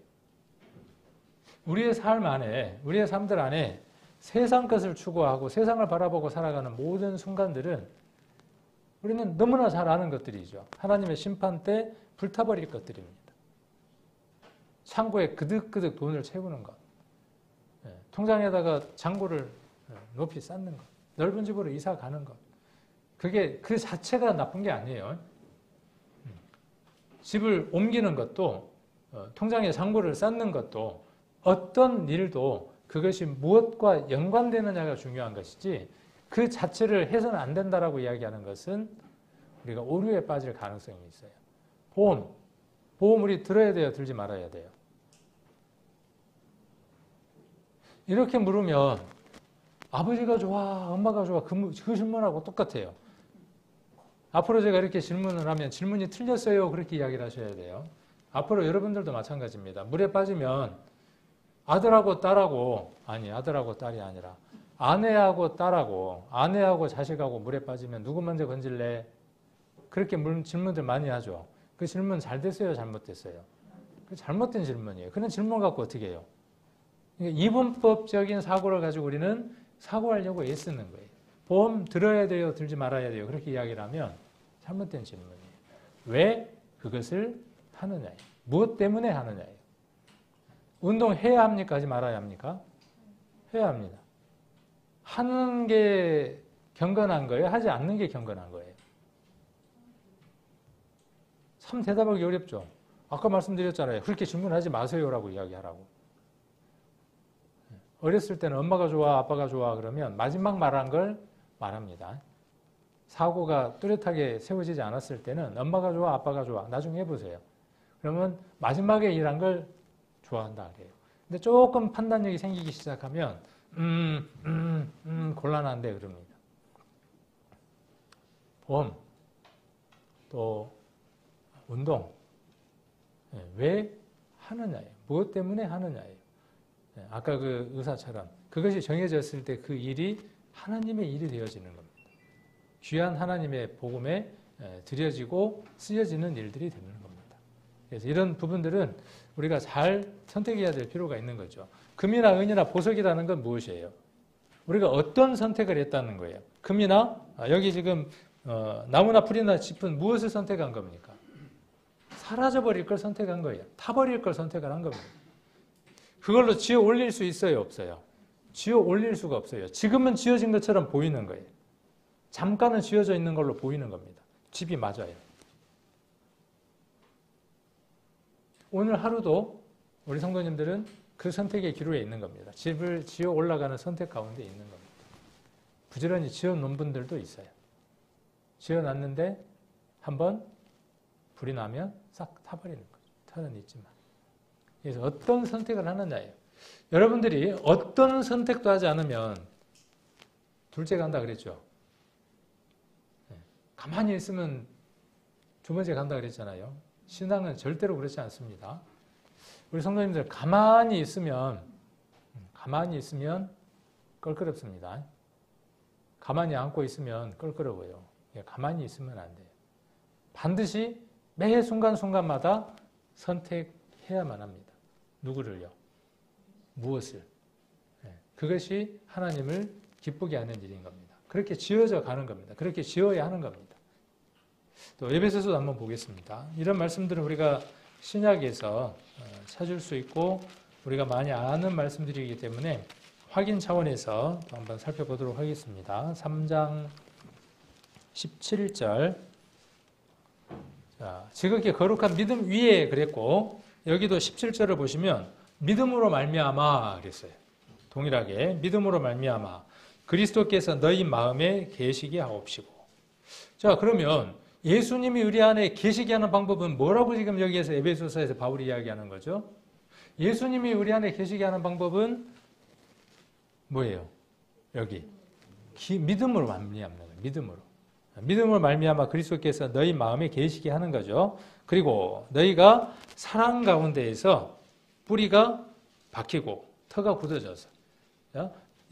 우리의 삶 안에, 우리의 삶들 안에 세상 것을 추구하고 세상을 바라보고 살아가는 모든 순간들은 우리는 너무나 잘 아는 것들이죠. 하나님의 심판 때 불타버릴 것들입니다. 창고에 그득그득 돈을 채우는 것, 통장에다가 잔고를 높이 쌓는 것, 넓은 집으로 이사 가는 것, 그게 그 자체가 나쁜 게 아니에요. 집을 옮기는 것도 통장에 잔고를 쌓는 것도 어떤 일도 그것이 무엇과 연관되느냐가 중요한 것이지 그 자체를 해서는 안 된다라고 이야기하는 것은 우리가 오류에 빠질 가능성이 있어요. 보험 우리 들어야 돼요? 들지 말아야 돼요? 이렇게 물으면 아버지가 좋아, 엄마가 좋아 그 질문하고 똑같아요. 앞으로 제가 이렇게 질문을 하면 질문이 틀렸어요 그렇게 이야기를 하셔야 돼요. 앞으로 여러분들도 마찬가지입니다. 물에 빠지면 아들하고 딸하고 아들하고 딸이 아니라 아내하고 딸하고 아내하고 자식하고 물에 빠지면 누구 먼저 건질래? 그렇게 질문들 많이 하죠. 그 질문 잘 됐어요? 잘못됐어요? 그 잘못된 질문이에요. 그런 질문 갖고 어떻게 해요? 이분법적인 사고를 가지고 우리는 사고하려고 애쓰는 거예요. 보험 들어야 돼요? 들지 말아야 돼요? 그렇게 이야기를 하면 잘못된 질문이에요. 왜 그것을 하느냐예요. 무엇 때문에 하느냐예요. 운동해야 합니까? 하지 말아야 합니까? 해야 합니다. 하는 게 경건한 거예요? 하지 않는 게 경건한 거예요? 참 대답하기 어렵죠. 아까 말씀드렸잖아요. 그렇게 질문하지 마세요라고 이야기하라고. 어렸을 때는 엄마가 좋아, 아빠가 좋아 그러면 마지막 말한 걸 말합니다. 사고가 뚜렷하게 세워지지 않았을 때는 엄마가 좋아, 아빠가 좋아. 나중에 해보세요. 그러면 마지막에 일한 걸 좋아한다 그래요. 근데 조금 판단력이 생기기 시작하면 곤란한데 그럽니다. 보험, 또 운동, 왜 하느냐예요. 무엇 때문에 하느냐예요. 아까 그 의사처럼 그것이 정해졌을 때 그 일이 하나님의 일이 되어지는 겁니다. 귀한 하나님의 복음에 드려지고 쓰여지는 일들이 되는 겁니다. 그래서 이런 부분들은 우리가 잘 선택해야 될 필요가 있는 거죠. 금이나 은이나 보석이라는 건 무엇이에요? 우리가 어떤 선택을 했다는 거예요. 금이나 여기 지금 나무나 풀이나 짚은 무엇을 선택한 겁니까? 사라져버릴 걸 선택한 거예요. 타버릴 걸 선택을 한 겁니다. 그걸로 지어 올릴 수 있어요? 없어요? 지어 올릴 수가 없어요. 지금은 지어진 것처럼 보이는 거예요. 잠깐은 지어져 있는 걸로 보이는 겁니다. 집이 맞아요. 오늘 하루도 우리 성도님들은 그 선택의 기로에 있는 겁니다. 집을 지어 올라가는 선택 가운데 있는 겁니다. 부지런히 지어 놓은 분들도 있어요. 지어 놨는데 한번 불이 나면 싹 타버리는 거죠. 터는 있지만. 그래서 어떤 선택을 하느냐예요. 여러분들이 어떤 선택도 하지 않으면 둘째 간다 그랬죠. 가만히 있으면 두 번째 간다 그랬잖아요. 신앙은 절대로 그렇지 않습니다. 우리 성도님들 가만히 있으면 껄끄럽습니다. 가만히 앉고 있으면 껄끄러워요. 가만히 있으면 안 돼요. 반드시 매 순간순간마다 선택해야만 합니다. 누구를요? 무엇을? 그것이 하나님을 기쁘게 하는 일인 겁니다. 그렇게 지어져 가는 겁니다. 그렇게 지어야 하는 겁니다. 또 에베소서도 한번 보겠습니다. 이런 말씀들은 우리가 신약에서 찾을 수 있고 우리가 많이 아는 말씀들이기 때문에 확인 차원에서 또 한번 살펴보도록 하겠습니다. 3장 17절. 자, 지극히 거룩한 믿음 위에 그랬고 여기도 17절을 보시면 믿음으로 말미암아 그랬어요. 동일하게 믿음으로 말미암아 그리스도께서 너희 마음에 계시게 하옵시고. 자, 그러면 예수님이 우리 안에 계시게 하는 방법은 뭐라고 지금 여기에서 에베소서에서 바울이 이야기하는 거죠? 예수님이 우리 안에 계시게 하는 방법은 뭐예요? 여기 믿음으로 말미암는 거예요. 믿음으로 말미암아 그리스도께서 너희 마음에 계시게 하는 거죠. 그리고 너희가 사랑 가운데에서 뿌리가 박히고 터가 굳어져서,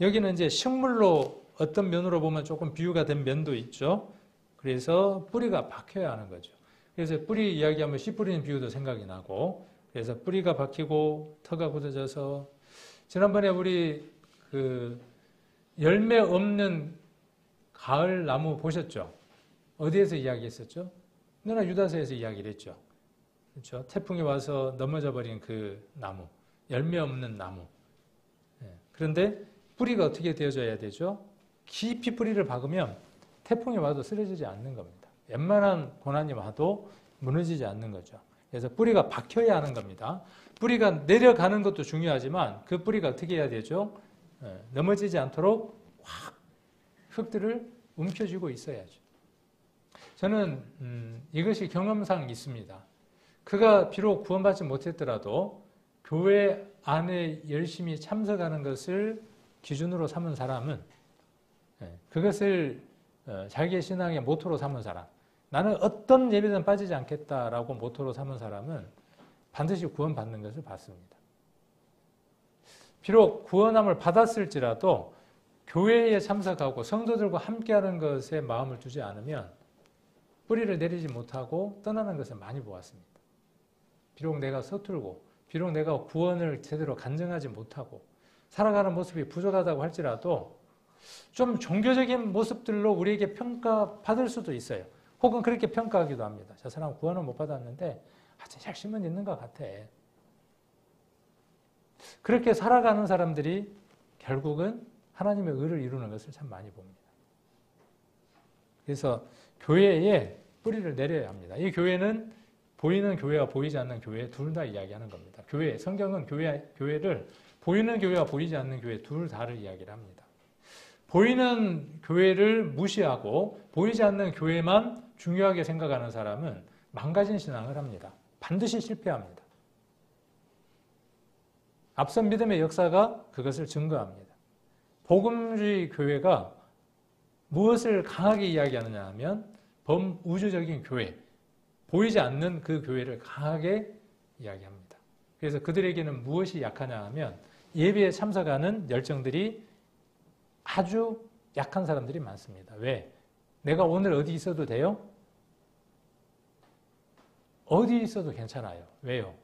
여기는 이제 식물로 어떤 면으로 보면 조금 비유가 된 면도 있죠. 그래서 뿌리가 박혀야 하는 거죠. 그래서 뿌리 이야기하면 씨 뿌리는 비유도 생각이 나고, 그래서 뿌리가 박히고 터가 굳어져서, 지난번에 우리 그 열매 없는 가을 나무 보셨죠? 어디에서 이야기했었죠? 누나 유다서에서 이야기를 했죠. 그렇죠? 태풍이 와서 넘어져 버린 그 나무, 열매 없는 나무. 그런데 뿌리가 어떻게 되어져야 되죠? 깊이 뿌리를 박으면 태풍이 와도 쓰러지지 않는 겁니다. 웬만한 고난이 와도 무너지지 않는 거죠. 그래서 뿌리가 박혀야 하는 겁니다. 뿌리가 내려가는 것도 중요하지만 그 뿌리가 어떻게 해야 되죠? 넘어지지 않도록 확 흙들을 움켜쥐고 있어야죠. 저는 이것이 경험상 있습니다. 그가 비록 구원받지 못했더라도 교회 안에 열심히 참석하는 것을 기준으로 삼은 사람은, 그것을 자기의 신앙의 모토로 삼은 사람, 나는 어떤 예배든 빠지지 않겠다라고 모토로 삼은 사람은 반드시 구원받는 것을 받습니다. 비록 구원함을 받았을지라도 교회에 참석하고 성도들과 함께하는 것에 마음을 두지 않으면 뿌리를 내리지 못하고 떠나는 것을 많이 보았습니다. 비록 내가 서툴고 비록 내가 구원을 제대로 간증하지 못하고 살아가는 모습이 부족하다고 할지라도 좀 종교적인 모습들로 우리에게 평가받을 수도 있어요. 혹은 그렇게 평가하기도 합니다. 저 사람 구원을 못 받았는데 하여튼 열심은 있는 것 같아. 그렇게 살아가는 사람들이 결국은 하나님의 의를 이루는 것을 참 많이 봅니다. 그래서 교회에 뿌리를 내려야 합니다. 이 교회는 보이는 교회와 보이지 않는 교회 둘 다 이야기하는 겁니다. 교회, 성경은 교회를 보이는 교회와 보이지 않는 교회 둘 다를 이야기를 합니다. 보이는 교회를 무시하고 보이지 않는 교회만 중요하게 생각하는 사람은 망가진 신앙을 합니다. 반드시 실패합니다. 앞선 믿음의 역사가 그것을 증거합니다. 복음주의 교회가 무엇을 강하게 이야기하느냐 하면 범우주적인 교회, 보이지 않는 그 교회를 강하게 이야기합니다. 그래서 그들에게는 무엇이 약하냐 하면 예배에 참석하는 열정들이 아주 약한 사람들이 많습니다. 왜? 내가 오늘 어디 있어도 돼요? 어디 있어도 괜찮아요. 왜요?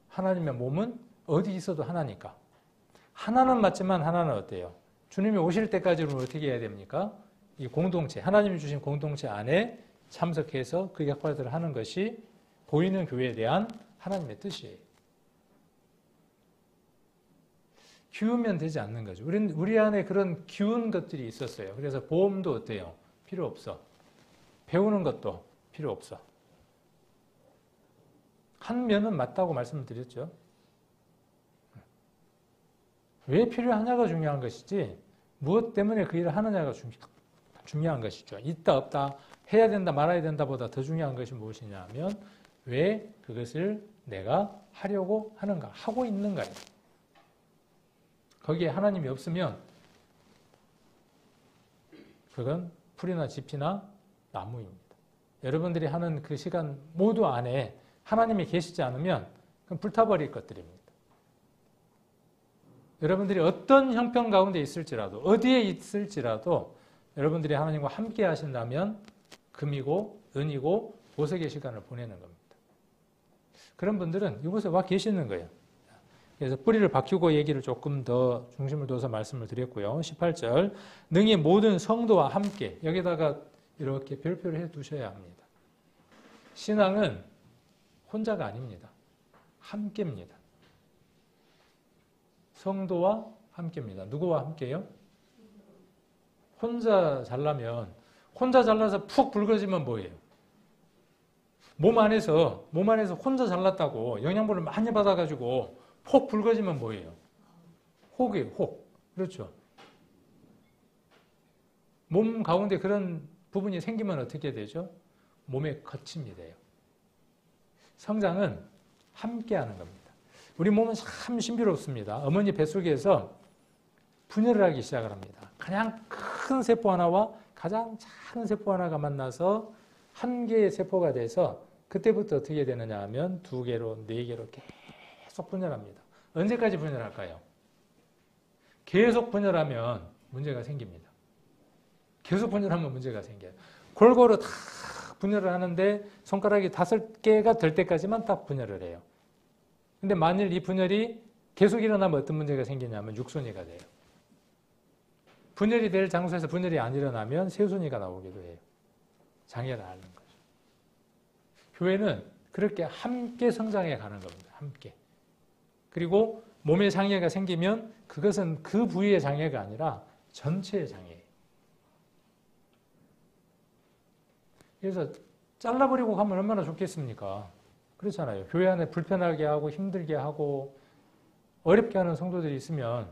하나님의 몸은 어디 있어도 하나니까. 하나는 맞지만 하나는 어때요? 주님이 오실 때까지는 어떻게 해야 됩니까? 이 공동체, 하나님이 주신 공동체 안에 참석해서 그 역할들을 하는 것이 보이는 교회에 대한 하나님의 뜻이에요. 기우면 되지 않는 거죠. 우리 안에 그런 기운 것들이 있었어요. 그래서 보험도 어때요? 필요 없어. 배우는 것도 필요 없어. 한 면은 맞다고 말씀을 드렸죠. 왜 필요하냐가 중요한 것이지 무엇 때문에 그 일을 하느냐가 중요한 것이죠. 있다 없다 해야 된다 말아야 된다보다 더 중요한 것이 무엇이냐 하면 왜 그것을 내가 하려고 하는가, 하고 있는가요. 거기에 하나님이 없으면 그건 풀이나 짚이나 나무입니다. 여러분들이 하는 그 시간 모두 안에 하나님이 계시지 않으면 그건 불타버릴 것들입니다. 여러분들이 어떤 형편 가운데 있을지라도 어디에 있을지라도 여러분들이 하나님과 함께 하신다면 금이고 은이고 보석의 시간을 보내는 겁니다. 그런 분들은 이곳에 와 계시는 거예요. 그래서 뿌리를 박히고 얘기를 조금 더 중심을 둬서 말씀을 드렸고요. 18절 능히 모든 성도와 함께 여기다가 이렇게 별표를 해 두셔야 합니다. 신앙은 혼자가 아닙니다. 함께입니다. 성도와 함께입니다. 누구와 함께요? 혼자 잘나면 혼자 잘나서 푹 붉어지면 뭐예요? 몸 안에서 혼자 잘났다고 영양분을 많이 받아가지고 폭 붉어지면 뭐예요? 혹이에요. 혹. 그렇죠. 몸 가운데 그런 부분이 생기면 어떻게 되죠? 몸에 거침이 돼요. 성장은 함께하는 겁니다. 우리 몸은 참 신비롭습니다. 어머니 뱃속에서 분열을 하기 시작을 합니다. 가장 큰 세포 하나와 가장 작은 세포 하나가 만나서 한 개의 세포가 돼서 그때부터 어떻게 되느냐 하면 2개로, 4개로 계속 분열합니다. 언제까지 분열할까요? 계속 분열하면 문제가 생깁니다. 계속 분열하면 문제가 생겨요. 골고루 다 분열을 하는데 손가락이 5개가 될 때까지만 딱 분열을 해요. 근데 만일 이 분열이 계속 일어나면 어떤 문제가 생기냐면 육손이가 돼요. 분열이 될 장소에서 분열이 안 일어나면 새손이가 나오기도 해요. 장애를 앓는 거죠. 교회는 그렇게 함께 성장해 가는 겁니다. 함께. 그리고 몸에 장애가 생기면 그것은 그 부위의 장애가 아니라 전체의 장애예요. 그래서 잘라버리고 가면 얼마나 좋겠습니까? 그렇잖아요. 교회 안에 불편하게 하고 힘들게 하고 어렵게 하는 성도들이 있으면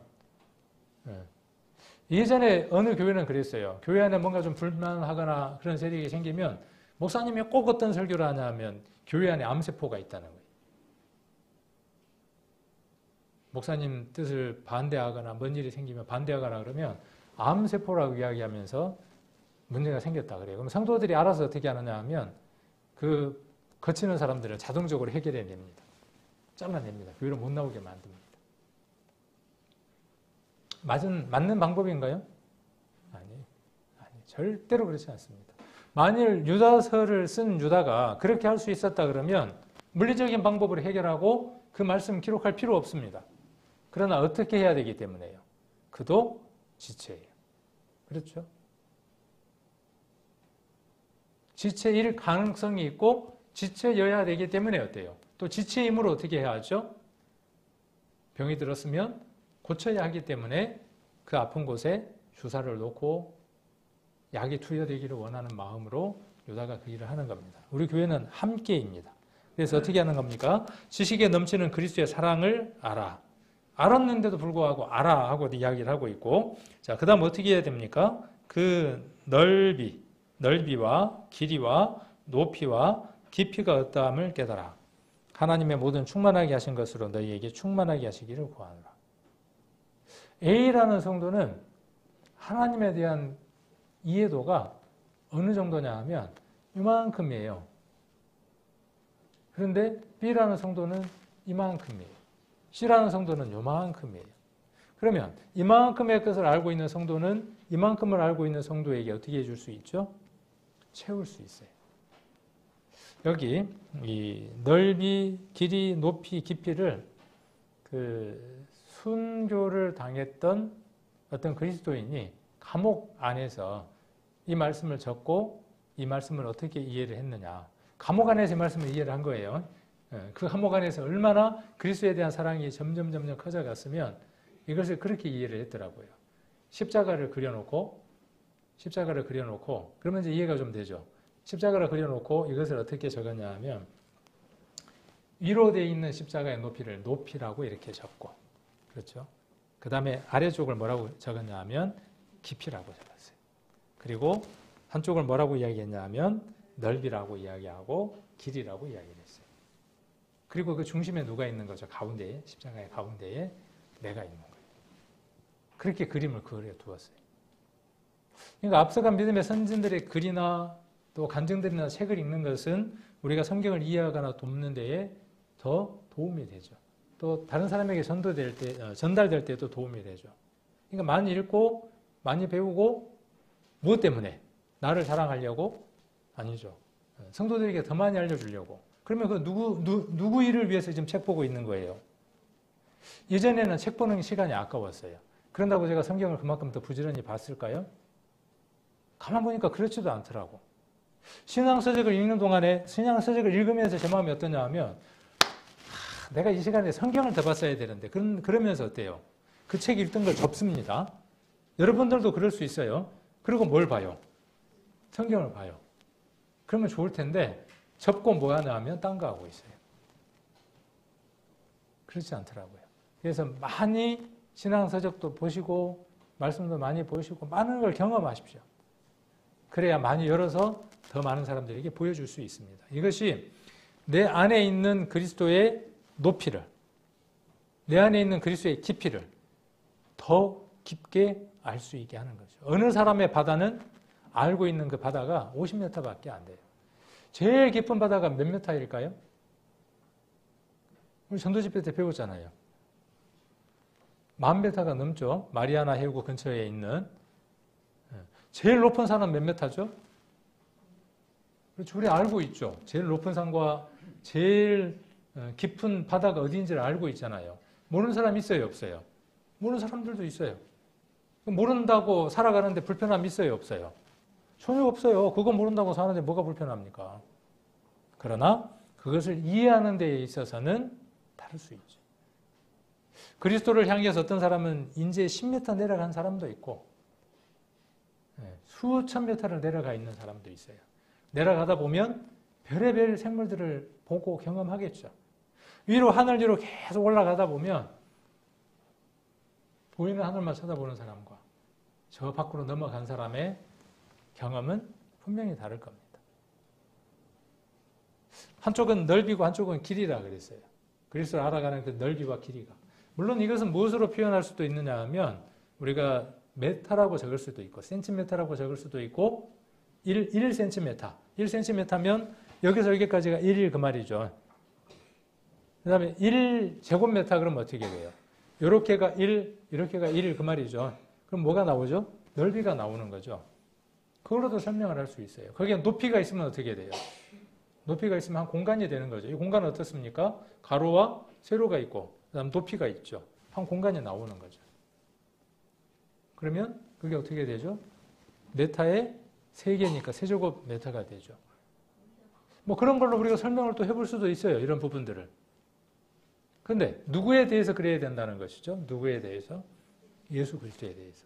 예전에 어느 교회는 그랬어요. 교회 안에 뭔가 좀 불만하거나 그런 세력이 생기면 목사님이 꼭 어떤 설교를 하냐 하면 교회 안에 암세포가 있다는 거예요. 목사님 뜻을 반대하거나 뭔 일이 생기면 반대하거나 그러면 암세포라고 이야기하면서 문제가 생겼다 그래요. 그럼 성도들이 알아서 어떻게 하느냐 하면 그 거치는 사람들을 자동적으로 해결해냅니다. 잘라냅니다. 교회로 못 나오게 만듭니다. 맞는 방법인가요? 아니, 절대로 그렇지 않습니다. 만일 유다서를 쓴 유다가 그렇게 할 수 있었다 그러면 물리적인 방법으로 해결하고 그 말씀 기록할 필요 없습니다. 그러나 어떻게 해야 되기 때문에요. 그도 지체예요. 그렇죠? 지체일 가능성이 있고 지체여야 되기 때문에 어때요? 또 지체임으로 어떻게 해야 하죠? 병이 들었으면 고쳐야 하기 때문에 그 아픈 곳에 주사를 놓고 약이 투여되기를 원하는 마음으로 유다가 그 일을 하는 겁니다. 우리 교회는 함께입니다. 그래서 어떻게 하는 겁니까? 지식에 넘치는 그리스도의 사랑을 알아. 알았는데도 불구하고 알아 하고 이야기를 하고 있고, 자, 그 다음 어떻게 해야 됩니까? 그 넓이와 길이와 높이와 깊이가 어떠함을 깨달아. 하나님의 모든 충만하게 하신 것으로 너희에게 충만하게 하시기를 구하노라. A라는 성도는 하나님에 대한 이해도가 어느 정도냐 하면 이만큼이에요. 그런데 B라는 성도는 이만큼이에요. C라는 성도는 요만큼이에요. 그러면 이만큼의 것을 알고 있는 성도는 이만큼을 알고 있는 성도에게 어떻게 해줄 수 있죠? 채울 수 있어요. 여기 이 넓이, 길이, 높이, 깊이를 그 순교를 당했던 어떤 그리스도인이 감옥 안에서 이 말씀을 적고 이 말씀을 어떻게 이해를 했느냐. 감옥 안에서 이 말씀을 이해를 한 거예요. 그 감옥 안에서 얼마나 그리스도에 대한 사랑이 점점 커져갔으면 이것을 그렇게 이해를 했더라고요. 십자가를 그려놓고 그러면 이제 이해가 좀 되죠. 십자가를 그려놓고 이것을 어떻게 적었냐 하면 위로 되어 있는 십자가의 높이를 높이라고 이렇게 적고, 그렇죠? 그 다음에 아래쪽을 뭐라고 적었냐 하면 깊이라고 적었어요. 그리고 한쪽을 뭐라고 이야기했냐 하면 넓이라고 이야기하고 길이라고 이야기를 했어요. 그리고 그 중심에 누가 있는 거죠? 가운데에, 십자가의 가운데에 내가 있는 거예요. 그렇게 그림을 그려 두었어요. 그러니까 앞서간 믿음의 선진들의 글이나 또 간증들이나 책을 읽는 것은 우리가 성경을 이해하거나 돕는 데에 더 도움이 되죠. 또 다른 사람에게 전달될 때도 도움이 되죠. 그러니까 많이 읽고 많이 배우고 무엇 때문에? 나를 자랑하려고? 아니죠. 성도들에게 더 많이 알려주려고. 그러면 그 누구 일을 위해서 지금 책 보고 있는 거예요? 예전에는 책 보는 시간이 아까웠어요. 그런다고 제가 성경을 그만큼 더 부지런히 봤을까요? 가만 보니까 그렇지도 않더라고. 신앙서적을 읽는 동안에 신앙서적을 읽으면서 제 마음이 어떠냐 하면 내가 이 시간에 성경을 더 봤어야 되는데 그러면서 어때요? 그 책 읽던 걸 접습니다. 여러분들도 그럴 수 있어요. 그리고 뭘 봐요? 성경을 봐요. 그러면 좋을 텐데 접고 뭐 하나 하면 딴 거 하고 있어요. 그렇지 않더라고요. 그래서 많이 신앙서적도 보시고 말씀도 많이 보시고 많은 걸 경험하십시오. 그래야 많이 열어서 더 많은 사람들에게 보여줄 수 있습니다. 이것이 내 안에 있는 그리스도의 높이를, 내 안에 있는 그리스도의 깊이를 더 깊게 알 수 있게 하는 거죠. 어느 사람의 바다는 알고 있는 그 바다가 50m밖에 안 돼요. 제일 깊은 바다가 몇 m일까요? 우리 전도집회 때 배웠잖아요. 10,000m가 넘죠. 마리아나 해구 근처에 있는. 제일 높은 산은 몇 m죠? 그렇죠. 우리 알고 있죠. 제일 높은 산과 제일 깊은 바다가 어디인지를 알고 있잖아요. 모르는 사람 있어요, 없어요? 모르는 사람들도 있어요. 모른다고 살아가는데 불편함 있어요, 없어요? 전혀 없어요. 그거 모른다고 사는데 뭐가 불편합니까? 그러나 그것을 이해하는 데에 있어서는 다를 수 있죠. 그리스도를 향해서 어떤 사람은 인제 10m 내려간 사람도 있고 수천 미터를 내려가 있는 사람도 있어요. 내려가다 보면 별의별 생물들을 보고 경험하겠죠. 위로 하늘 위로 계속 올라가다 보면 보이는 하늘만 쳐다보는 사람과 저 밖으로 넘어간 사람의 경험은 분명히 다를 겁니다. 한쪽은 넓이고 한쪽은 길이라 그랬어요. 그리스도를 알아가는 그 넓이와 길이가. 물론 이것은 무엇으로 표현할 수도 있느냐 하면 우리가 메타라고 적을 수도 있고 센티미터라고 적을 수도 있고 1cm. 1cm면 여기서 여기까지가 1일 그 말이죠. 그 다음에 1제곱미터 그러면 어떻게 돼요? 요렇게가 1, 이렇게가 1일 그 말이죠. 그럼 뭐가 나오죠? 넓이가 나오는 거죠. 그걸로도 설명을 할 수 있어요. 거기에 높이가 있으면 어떻게 돼요? 높이가 있으면 한 공간이 되는 거죠. 이 공간은 어떻습니까? 가로와 세로가 있고 그다음 높이가 있죠. 한 공간이 나오는 거죠. 그러면 그게 어떻게 되죠? 메타의 3개니까 세제곱미터가 되죠. 뭐 그런 걸로 우리가 설명을 또 해볼 수도 있어요. 이런 부분들을. 근데 누구에 대해서 그래야 된다는 것이죠. 누구에 대해서? 예수 그리스도에 대해서.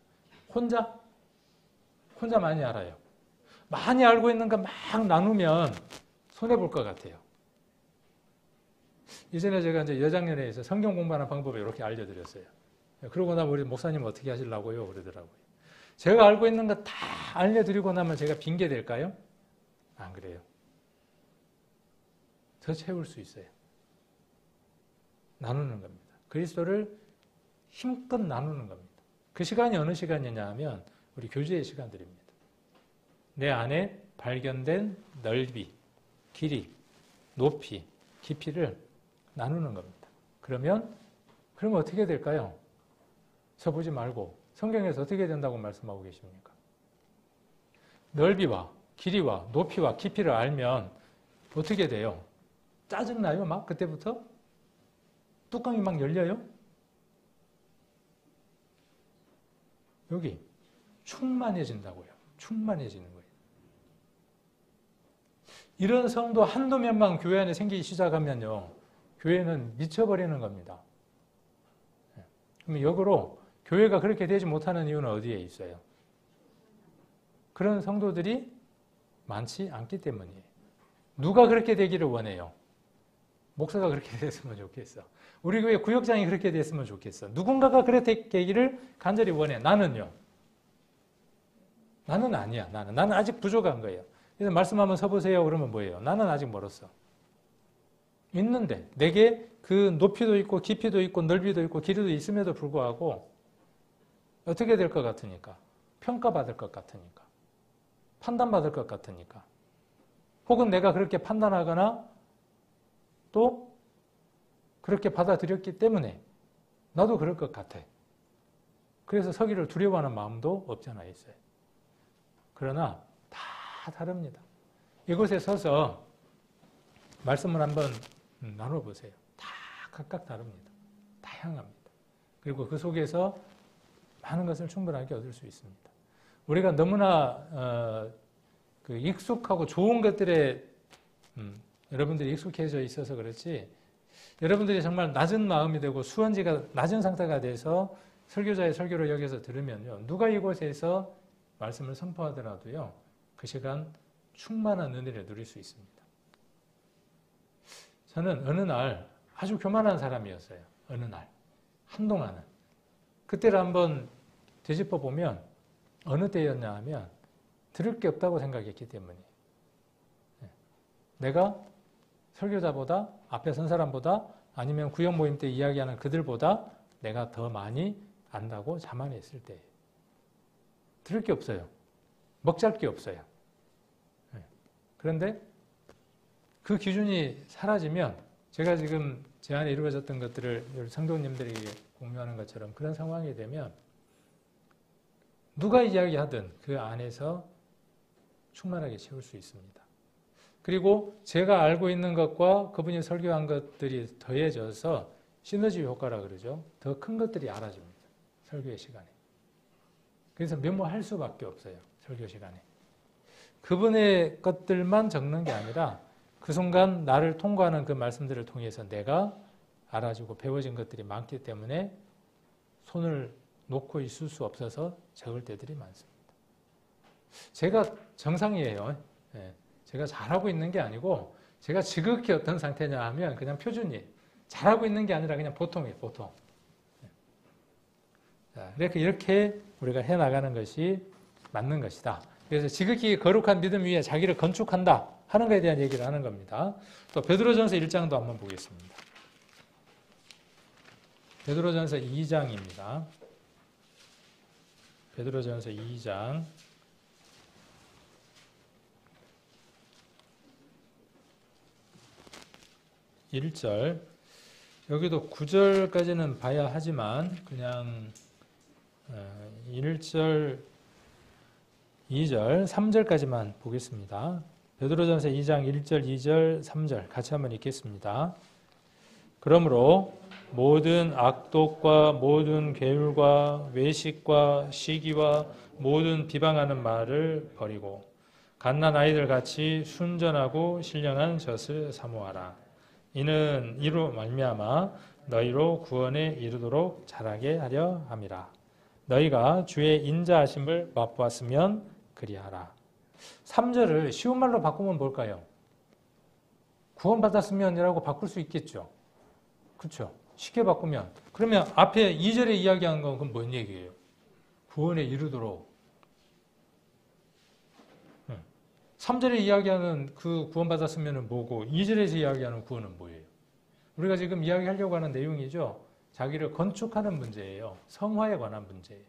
혼자 많이 알아요. 많이 알고 있는 거 막 나누면 손해볼 것 같아요. 예전에 제가 이제 여장년회에서 성경 공부하는 방법을 이렇게 알려드렸어요. 그러고 나면 우리 목사님 어떻게 하시려고요? 그러더라고요. 제가 알고 있는 거 다 알려드리고 나면 제가 빙계 될까요? 안 그래요. 더 채울 수 있어요. 나누는 겁니다. 그리스도를 힘껏 나누는 겁니다. 그 시간이 어느 시간이냐 하면 우리 교제의 시간들입니다. 내 안에 발견된 넓이, 길이, 높이, 깊이를 나누는 겁니다. 그러면 어떻게 될까요? 서보지 말고 성경에서 어떻게 된다고 말씀하고 계십니까? 넓이와 길이와 높이와 깊이를 알면 어떻게 돼요? 짜증나요? 막 그때부터? 뚜껑이 막 열려요? 여기 충만해진다고요. 충만해지는 거예요. 이런 성도 한두 명만 교회 안에 생기기 시작하면요. 교회는 미쳐버리는 겁니다. 그럼 역으로 교회가 그렇게 되지 못하는 이유는 어디에 있어요? 그런 성도들이 많지 않기 때문이에요. 누가 그렇게 되기를 원해요? 목사가 그렇게 됐으면 좋겠어. 우리 교회 구역장이 그렇게 됐으면 좋겠어. 누군가가 그렇게 되기를 간절히 원해. 나는요? 나는 아니야. 나는 아직 부족한 거예요. 그래서 말씀 한번 서보세요. 그러면 뭐예요? 나는 아직 멀었어. 있는데 내게 그 높이도 있고 깊이도 있고 넓이도 있고 길이도 있음에도 불구하고 어떻게 될 것 같으니까? 평가받을 것 같으니까. 판단받을 것 같으니까. 혹은 내가 그렇게 판단하거나 또 그렇게 받아들였기 때문에 나도 그럴 것 같아. 그래서 서기를 두려워하는 마음도 없지 않아 있어요. 그러나 다 다릅니다. 이곳에 서서 말씀을 한번 나눠보세요. 다 각각 다릅니다. 다양합니다. 그리고 그 속에서 많은 것을 충분하게 얻을 수 있습니다. 우리가 너무나 익숙하고 좋은 것들에 여러분들이 익숙해져 있어서 그렇지, 여러분들이 정말 낮은 마음이 되고 수원지가 낮은 상태가 돼서 설교자의 설교를 여기서 들으면요, 누가 이곳에서 말씀을 선포하더라도요, 그 시간 충만한 은혜를 누릴 수 있습니다. 저는 어느 날 아주 교만한 사람이었어요. 어느 날 한동안은. 그때를 한번 되짚어 보면 어느 때였냐 하면 들을 게 없다고 생각했기 때문이에요. 내가 설교자보다, 앞에 선 사람보다, 아니면 구역 모임 때 이야기하는 그들보다 내가 더 많이 안다고 자만했을 때예요. 들을 게 없어요. 먹잘 게 없어요. 그런데 그 기준이 사라지면 제가 지금 제 안에 이루어졌던 것들을 성도님들에게 공유하는 것처럼 그런 상황이 되면 누가 이야기하든 그 안에서 충만하게 채울 수 있습니다. 그리고 제가 알고 있는 것과 그분이 설교한 것들이 더해져서 시너지 효과라 그러죠. 더 큰 것들이 알아집니다. 설교의 시간에. 그래서 메모할 수밖에 없어요. 설교 시간에. 그분의 것들만 적는 게 아니라 그 순간 나를 통과하는 그 말씀들을 통해서 내가 알아주고 배워진 것들이 많기 때문에 손을 놓고 있을 수 없어서 적을 때들이 많습니다. 제가 정상이에요. 제가 잘하고 있는 게 아니고 제가 지극히 어떤 상태냐 하면 그냥 표준이에요. 잘하고 있는 게 아니라 그냥 보통이에요. 보통. 자, 이렇게 우리가 해나가는 것이 맞는 것이다. 그래서 지극히 거룩한 믿음 위에 자기를 건축한다 하는 것에 대한 얘기를 하는 겁니다. 또 베드로전서 1장도 한번 보겠습니다. 베드로전서 2장입니다. 베드로전서 2장 1절, 여기도 9절까지는 봐야 하지만 그냥 1절, 2절, 3절까지만 보겠습니다. 베드로전서 2장 1절, 2절, 3절 같이 한번 읽겠습니다. 그러므로 모든 악독과 모든 괴율과 외식과 시기와 모든 비방하는 말을 버리고 갓난 아이들 같이 순전하고 신령한 젖을 사모하라. 이는 이로 말미암아 너희로 구원에 이르도록 자라게 하려 함이라. 너희가 주의 인자하심을 맛보았으면 그리하라. 3절을 쉬운 말로 바꾸면 뭘까요? 구원받았으면이라고 바꿀 수 있겠죠. 그렇죠? 쉽게 바꾸면. 그러면 앞에 2절에 이야기한 건 그건 뭔 얘기예요? 구원에 이르도록. 3절에 이야기하는 그 구원받았으면 뭐고 2절에서 이야기하는 구원은 뭐예요? 우리가 지금 이야기하려고 하는 내용이죠. 자기를 건축하는 문제예요. 성화에 관한 문제예요.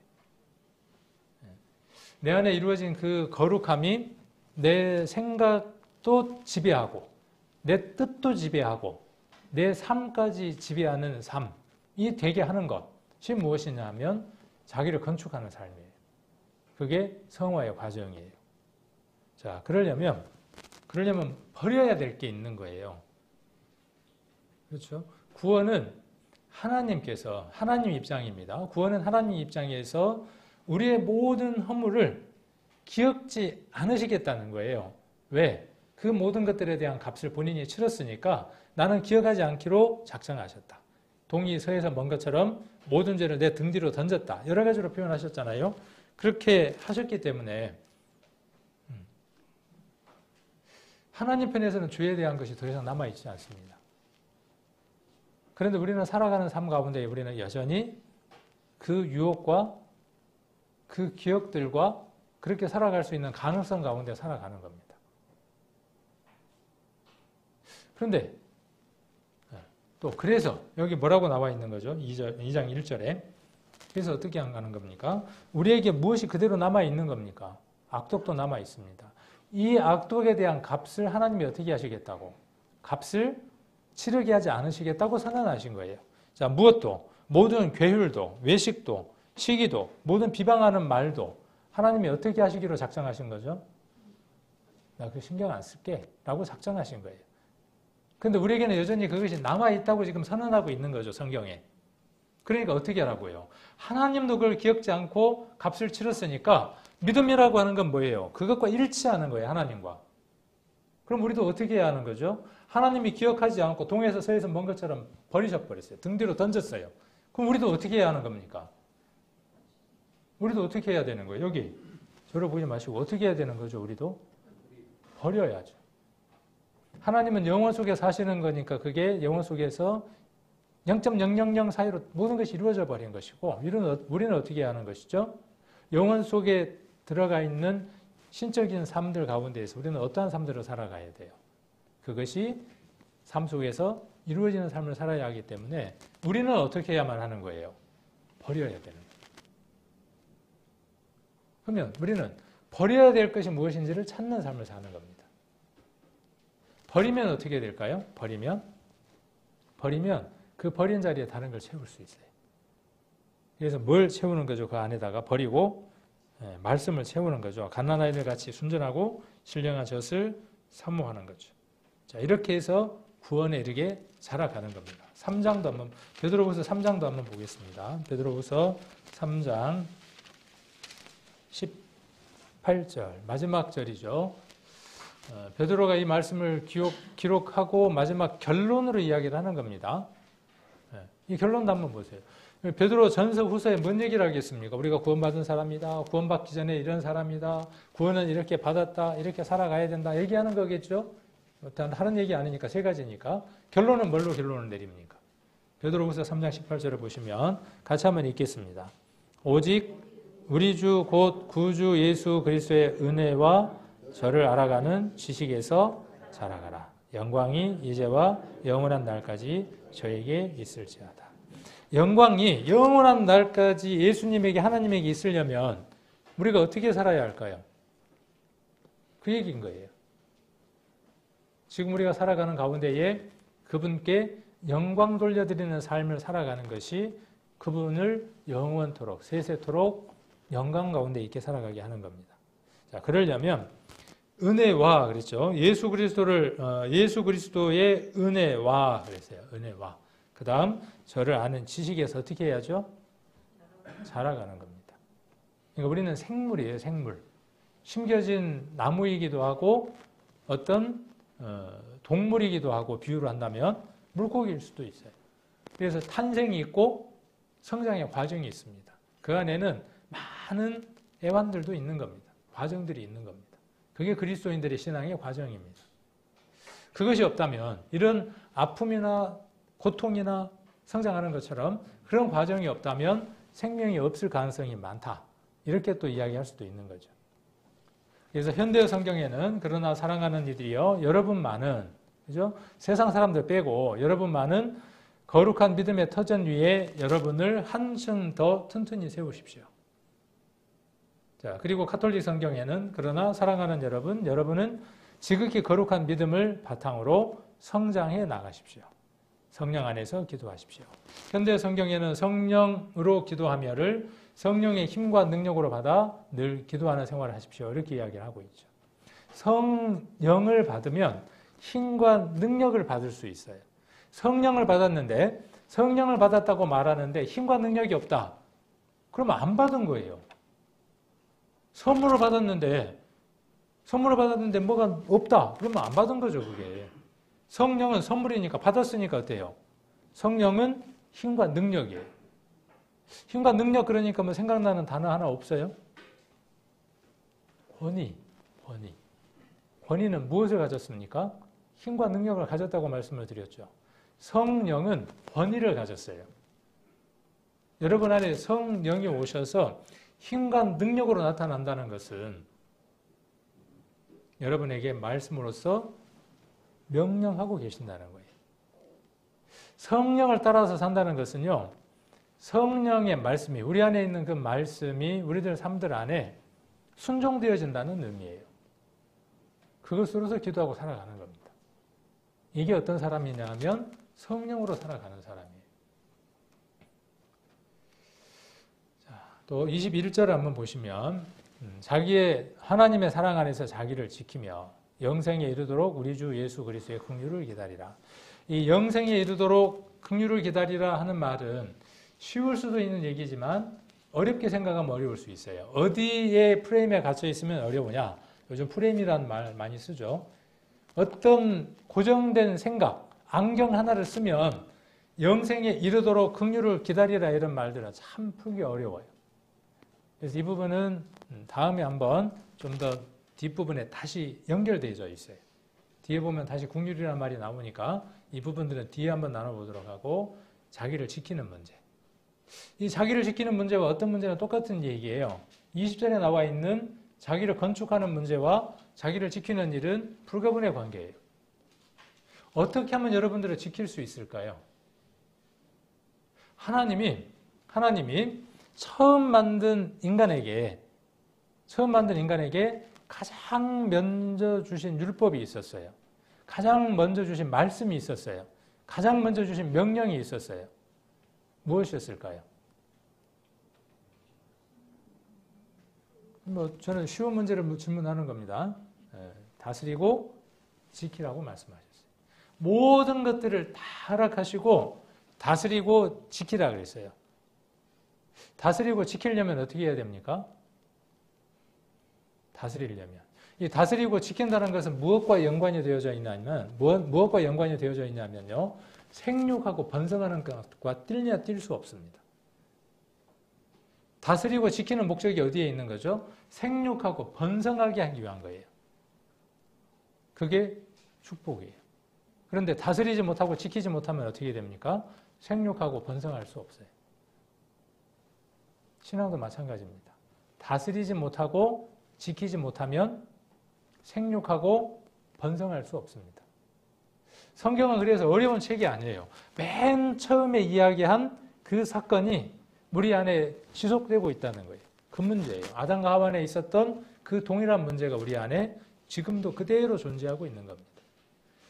내 안에 이루어진 그 거룩함이 내 생각도 지배하고 내 뜻도 지배하고 내 삶까지 지배하는 삶이 되게 하는 것이 무엇이냐 하면 자기를 건축하는 삶이에요. 그게 성화의 과정이에요. 자, 그러려면 버려야 될 게 있는 거예요. 그렇죠? 구원은 하나님께서, 하나님 입장입니다. 구원은 하나님 입장에서 우리의 모든 허물을 기억지 않으시겠다는 거예요. 왜? 그 모든 것들에 대한 값을 본인이 치렀으니까 나는 기억하지 않기로 작정하셨다. 동이 서에서 먼 것처럼 모든 죄를 내 등 뒤로 던졌다. 여러 가지로 표현하셨잖아요. 그렇게 하셨기 때문에 하나님 편에서는 죄에 대한 것이 더 이상 남아있지 않습니다. 그런데 우리는 살아가는 삶 가운데 우리는 여전히 그 유혹과 그 기억들과 그렇게 살아갈 수 있는 가능성 가운데 살아가는 겁니다. 그런데 또 그래서 여기 뭐라고 나와 있는 거죠? 2장 1절에. 그래서 어떻게 하는 겁니까? 우리에게 무엇이 그대로 남아 있는 겁니까? 악독도 남아 있습니다. 이 악독에 대한 값을 하나님이 어떻게 하시겠다고? 값을 치르게 하지 않으시겠다고 선언하신 거예요. 자, 무엇도, 모든 괴율도, 외식도, 시기도, 모든 비방하는 말도 하나님이 어떻게 하시기로 작정하신 거죠? 나 그거 신경 안 쓸게 라고 작정하신 거예요. 근데 우리에게는 여전히 그것이 남아있다고 지금 선언하고 있는 거죠, 성경에. 그러니까 어떻게 하라고요? 하나님도 그걸 기억지 않고 값을 치렀으니까 믿음이라고 하는 건 뭐예요? 그것과 일치하는 거예요, 하나님과. 그럼 우리도 어떻게 해야 하는 거죠? 하나님이 기억하지 않고 동에서 서에서 먼 것처럼 버리셔버렸어요. 등 뒤로 던졌어요. 그럼 우리도 어떻게 해야 하는 겁니까? 우리도 어떻게 해야 되는 거예요? 여기 저를 보지 마시고 어떻게 해야 되는 거죠? 우리도 버려야죠. 하나님은 영원 속에 사시는 거니까 그게 영원 속에서 0.000 사이로 모든 것이 이루어져 버린 것이고 우리는 어떻게 해야 하는 것이죠? 영원 속에 들어가 있는 신적인 삶들 가운데에서 우리는 어떠한 삶들을 살아가야 돼요? 그것이 삶 속에서 이루어지는 삶을 살아야 하기 때문에 우리는 어떻게 해야만 하는 거예요? 버려야 되는 거예요. 그러면 우리는 버려야 될 것이 무엇인지를 찾는 삶을 사는 겁니다. 버리면 어떻게 될까요? 버리면 그 버린 자리에 다른 걸 채울 수 있어요. 그래서 뭘 채우는 거죠? 그 안에다가 버리고 말씀을 채우는 거죠. 갓난아이들 같이 순전하고 신령한 젖을 사모하는 거죠. 자, 이렇게 해서 구원에 이르게 자라가는 겁니다. 3장도 한번 베드로후서 3장도 한번 보겠습니다. 베드로후서 3장 18절 마지막 절이죠. 베드로가 이 말씀을 기록하고 마지막 결론으로 이야기를 하는 겁니다. 이 결론도 한번 보세요. 베드로 전서 후서에 뭔 얘기를 하겠습니까? 우리가 구원받은 사람이다. 구원받기 전에 이런 사람이다. 구원은 이렇게 받았다. 이렇게 살아가야 된다. 얘기하는 거겠죠? 다른 얘기 아니니까 세 가지니까. 결론은 뭘로 결론을 내립니까? 베드로후서 3장 18절을 보시면 같이 한번 읽겠습니다. 오직 우리 주 곧 구주 예수 그리스도의 은혜와 저를 알아가는 지식에서 자라가라. 영광이 이제와 영원한 날까지 저에게 있을지어다. 영광이 영원한 날까지 예수님에게 하나님에게 있으려면 우리가 어떻게 살아야 할까요? 그 얘기인 거예요. 지금 우리가 살아가는 가운데에 그분께 영광 돌려드리는 삶을 살아가는 것이 그분을 영원토록 세세토록 영광 가운데 있게 살아가게 하는 겁니다. 자, 그러려면 은혜와 그랬죠. 예수 그리스도의 은혜와 그랬어요. 은혜와. 그다음 저를 아는 지식에서 어떻게 해야죠? 자라가는 겁니다. 그러니까 우리는 생물이에요, 생물. 심겨진 나무이기도 하고 어떤 동물이기도 하고 비유를 한다면 물고기일 수도 있어요. 그래서 탄생이 있고 성장의 과정이 있습니다. 그 안에는 많은 애환들도 있는 겁니다. 과정들이 있는 겁니다. 그게 그리스도인들의 신앙의 과정입니다. 그것이 없다면 이런 아픔이나 고통이나 성장하는 것처럼 그런 과정이 없다면 생명이 없을 가능성이 많다. 이렇게 또 이야기할 수도 있는 거죠. 그래서 현대 성경에는 그러나 사랑하는 이들이여 여러분만은 그죠? 세상 사람들 빼고 여러분만은 거룩한 믿음의 터전 위에 여러분을 한층 더 튼튼히 세우십시오. 자, 그리고 가톨릭 성경에는 그러나 사랑하는 여러분은 지극히 거룩한 믿음을 바탕으로 성장해 나가십시오. 성령 안에서 기도하십시오. 현대 성경에는 성령으로 기도하며를 성령의 힘과 능력으로 받아 늘 기도하는 생활을 하십시오. 이렇게 이야기를 하고 있죠. 성령을 받으면 힘과 능력을 받을 수 있어요. 성령을 받았는데 성령을 받았다고 말하는데 힘과 능력이 없다. 그러면 안 받은 거예요. 선물을 받았는데 뭐가 없다. 그러면 안 받은 거죠, 그게. 성령은 선물이니까 받았으니까 어때요? 성령은 힘과 능력이에요. 힘과 능력 그러니까 뭐 생각나는 단어 하나 없어요? 권위. 권위는 무엇을 가졌습니까? 힘과 능력을 가졌다고 말씀을 드렸죠. 성령은 권위를 가졌어요. 여러분 안에 성령이 오셔서 힘과 능력으로 나타난다는 것은 여러분에게 말씀으로써 명령하고 계신다는 거예요. 성령을 따라서 산다는 것은요, 성령의 말씀이, 우리 안에 있는 그 말씀이 우리들 삶들 안에 순종되어진다는 의미예요. 그것으로서 기도하고 살아가는 겁니다. 이게 어떤 사람이냐 하면 성령으로 살아가는 사람이에요. 자, 또 21절 한번 보시면 자기의 하나님의 사랑 안에서 자기를 지키며 영생에 이르도록 우리 주 예수 그리스도의 긍휼을 기다리라. 이 영생에 이르도록 긍휼을 기다리라 하는 말은 쉬울 수도 있는 얘기지만 어렵게 생각하면 어려울 수 있어요. 어디에 프레임에 갇혀 있으면 어려우냐? 요즘 프레임이라는 말 많이 쓰죠. 어떤 고정된 생각, 안경 하나를 쓰면 영생에 이르도록 긍휼을 기다리라 이런 말들은 참 풀기 어려워요. 그래서 이 부분은 다음에 한번 좀 더 뒷부분에 다시 연결되어 있어요. 뒤에 보면 다시 긍휼이라는 말이 나오니까 이 부분들은 뒤에 한번 나눠보도록 하고 자기를 지키는 문제. 이 자기를 지키는 문제와 어떤 문제는 똑같은 얘기예요. 20절에 나와 있는 자기를 건축하는 문제와 자기를 지키는 일은 불가분의 관계예요. 어떻게 하면 여러분들을 지킬 수 있을까요? 하나님이 처음 만든 인간에게 가장 먼저 주신 율법이 있었어요. 가장 먼저 주신 말씀이 있었어요. 가장 먼저 주신 명령이 있었어요. 무엇이었을까요? 저는 쉬운 문제를 질문하는 겁니다. 다스리고 지키라고 말씀하셨어요. 모든 것들을 다 허락하시고 다스리고 지키라 그랬어요. 다스리고 지키려면 어떻게 해야 됩니까? 다스리려면. 이 다스리고 지킨다는 것은 무엇과 연관이 되어져 있냐면, 무엇과 연관이 되어져 있냐면요. 생육하고 번성하는 것과 뛸래야 뛸 수 없습니다. 다스리고 지키는 목적이 어디에 있는 거죠? 생육하고 번성하게 하기 위한 거예요. 그게 축복이에요. 그런데 다스리지 못하고 지키지 못하면 어떻게 됩니까? 생육하고 번성할 수 없어요. 신앙도 마찬가지입니다. 다스리지 못하고 지키지 못하면 생육하고 번성할 수 없습니다. 성경은 그래서 어려운 책이 아니에요. 맨 처음에 이야기한 그 사건이 우리 안에 지속되고 있다는 거예요. 그 문제예요. 아담과 하와 안에 있었던 그 동일한 문제가 우리 안에 지금도 그대로 존재하고 있는 겁니다.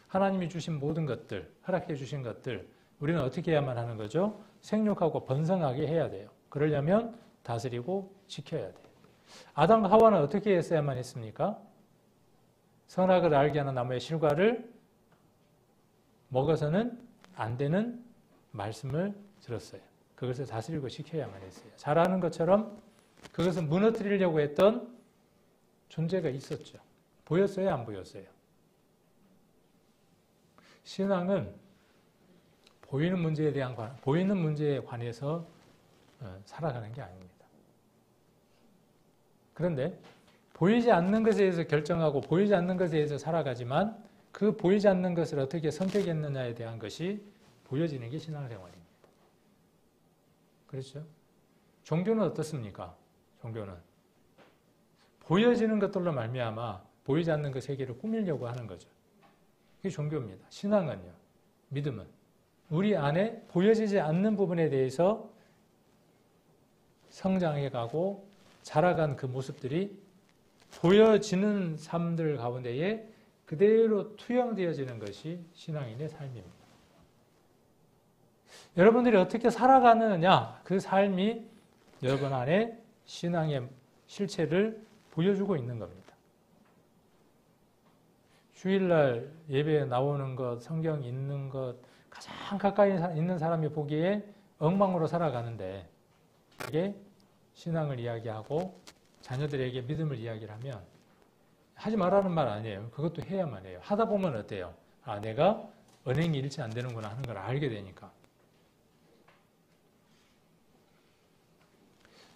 하나님이 주신 모든 것들, 허락해 주신 것들, 우리는 어떻게 해야만 하는 거죠? 생육하고 번성하게 해야 돼요. 그러려면 다스리고 지켜야 돼요. 아담과 하와는 어떻게 했어야만 했습니까? 선악을 알게 하는 나무의 실과를 먹어서는 안 되는 말씀을 들었어요. 그것을 다스리고 지켜야만 했어요. 잘 아는 것처럼 그것을 무너뜨리려고 했던 존재가 있었죠. 보였어요? 안 보였어요? 신앙은 보이는 문제에 관해서 살아가는 게 아닙니다. 그런데 보이지 않는 것에 대해서 결정하고 보이지 않는 것에 대해서 살아가지만 그 보이지 않는 것을 어떻게 선택했느냐에 대한 것이 보여지는 게 신앙생활입니다. 그렇죠? 종교는 어떻습니까? 종교는 보여지는 것들로 말미암아 보이지 않는 그 세계를 꾸미려고 하는 거죠. 그게 종교입니다. 신앙은요, 믿음은 우리 안에 보여지지 않는 부분에 대해서 성장해가고 자라간 그 모습들이 보여지는 삶들 가운데에 그대로 투영되어지는 것이 신앙인의 삶입니다. 여러분들이 어떻게 살아가느냐, 그 삶이 여러분 안에 신앙의 실체를 보여주고 있는 겁니다. 주일날 예배에 나오는 것, 성경 읽는 것, 가장 가까이 있는 사람이 보기에 엉망으로 살아가는데 그게 신앙을 이야기하고 자녀들에게 믿음을 이야기를 하면 하지 말라는 말 아니에요. 그것도 해야만 해요. 하다 보면 어때요? 아, 내가 언행이 일치 안 되는구나 하는 걸 알게 되니까.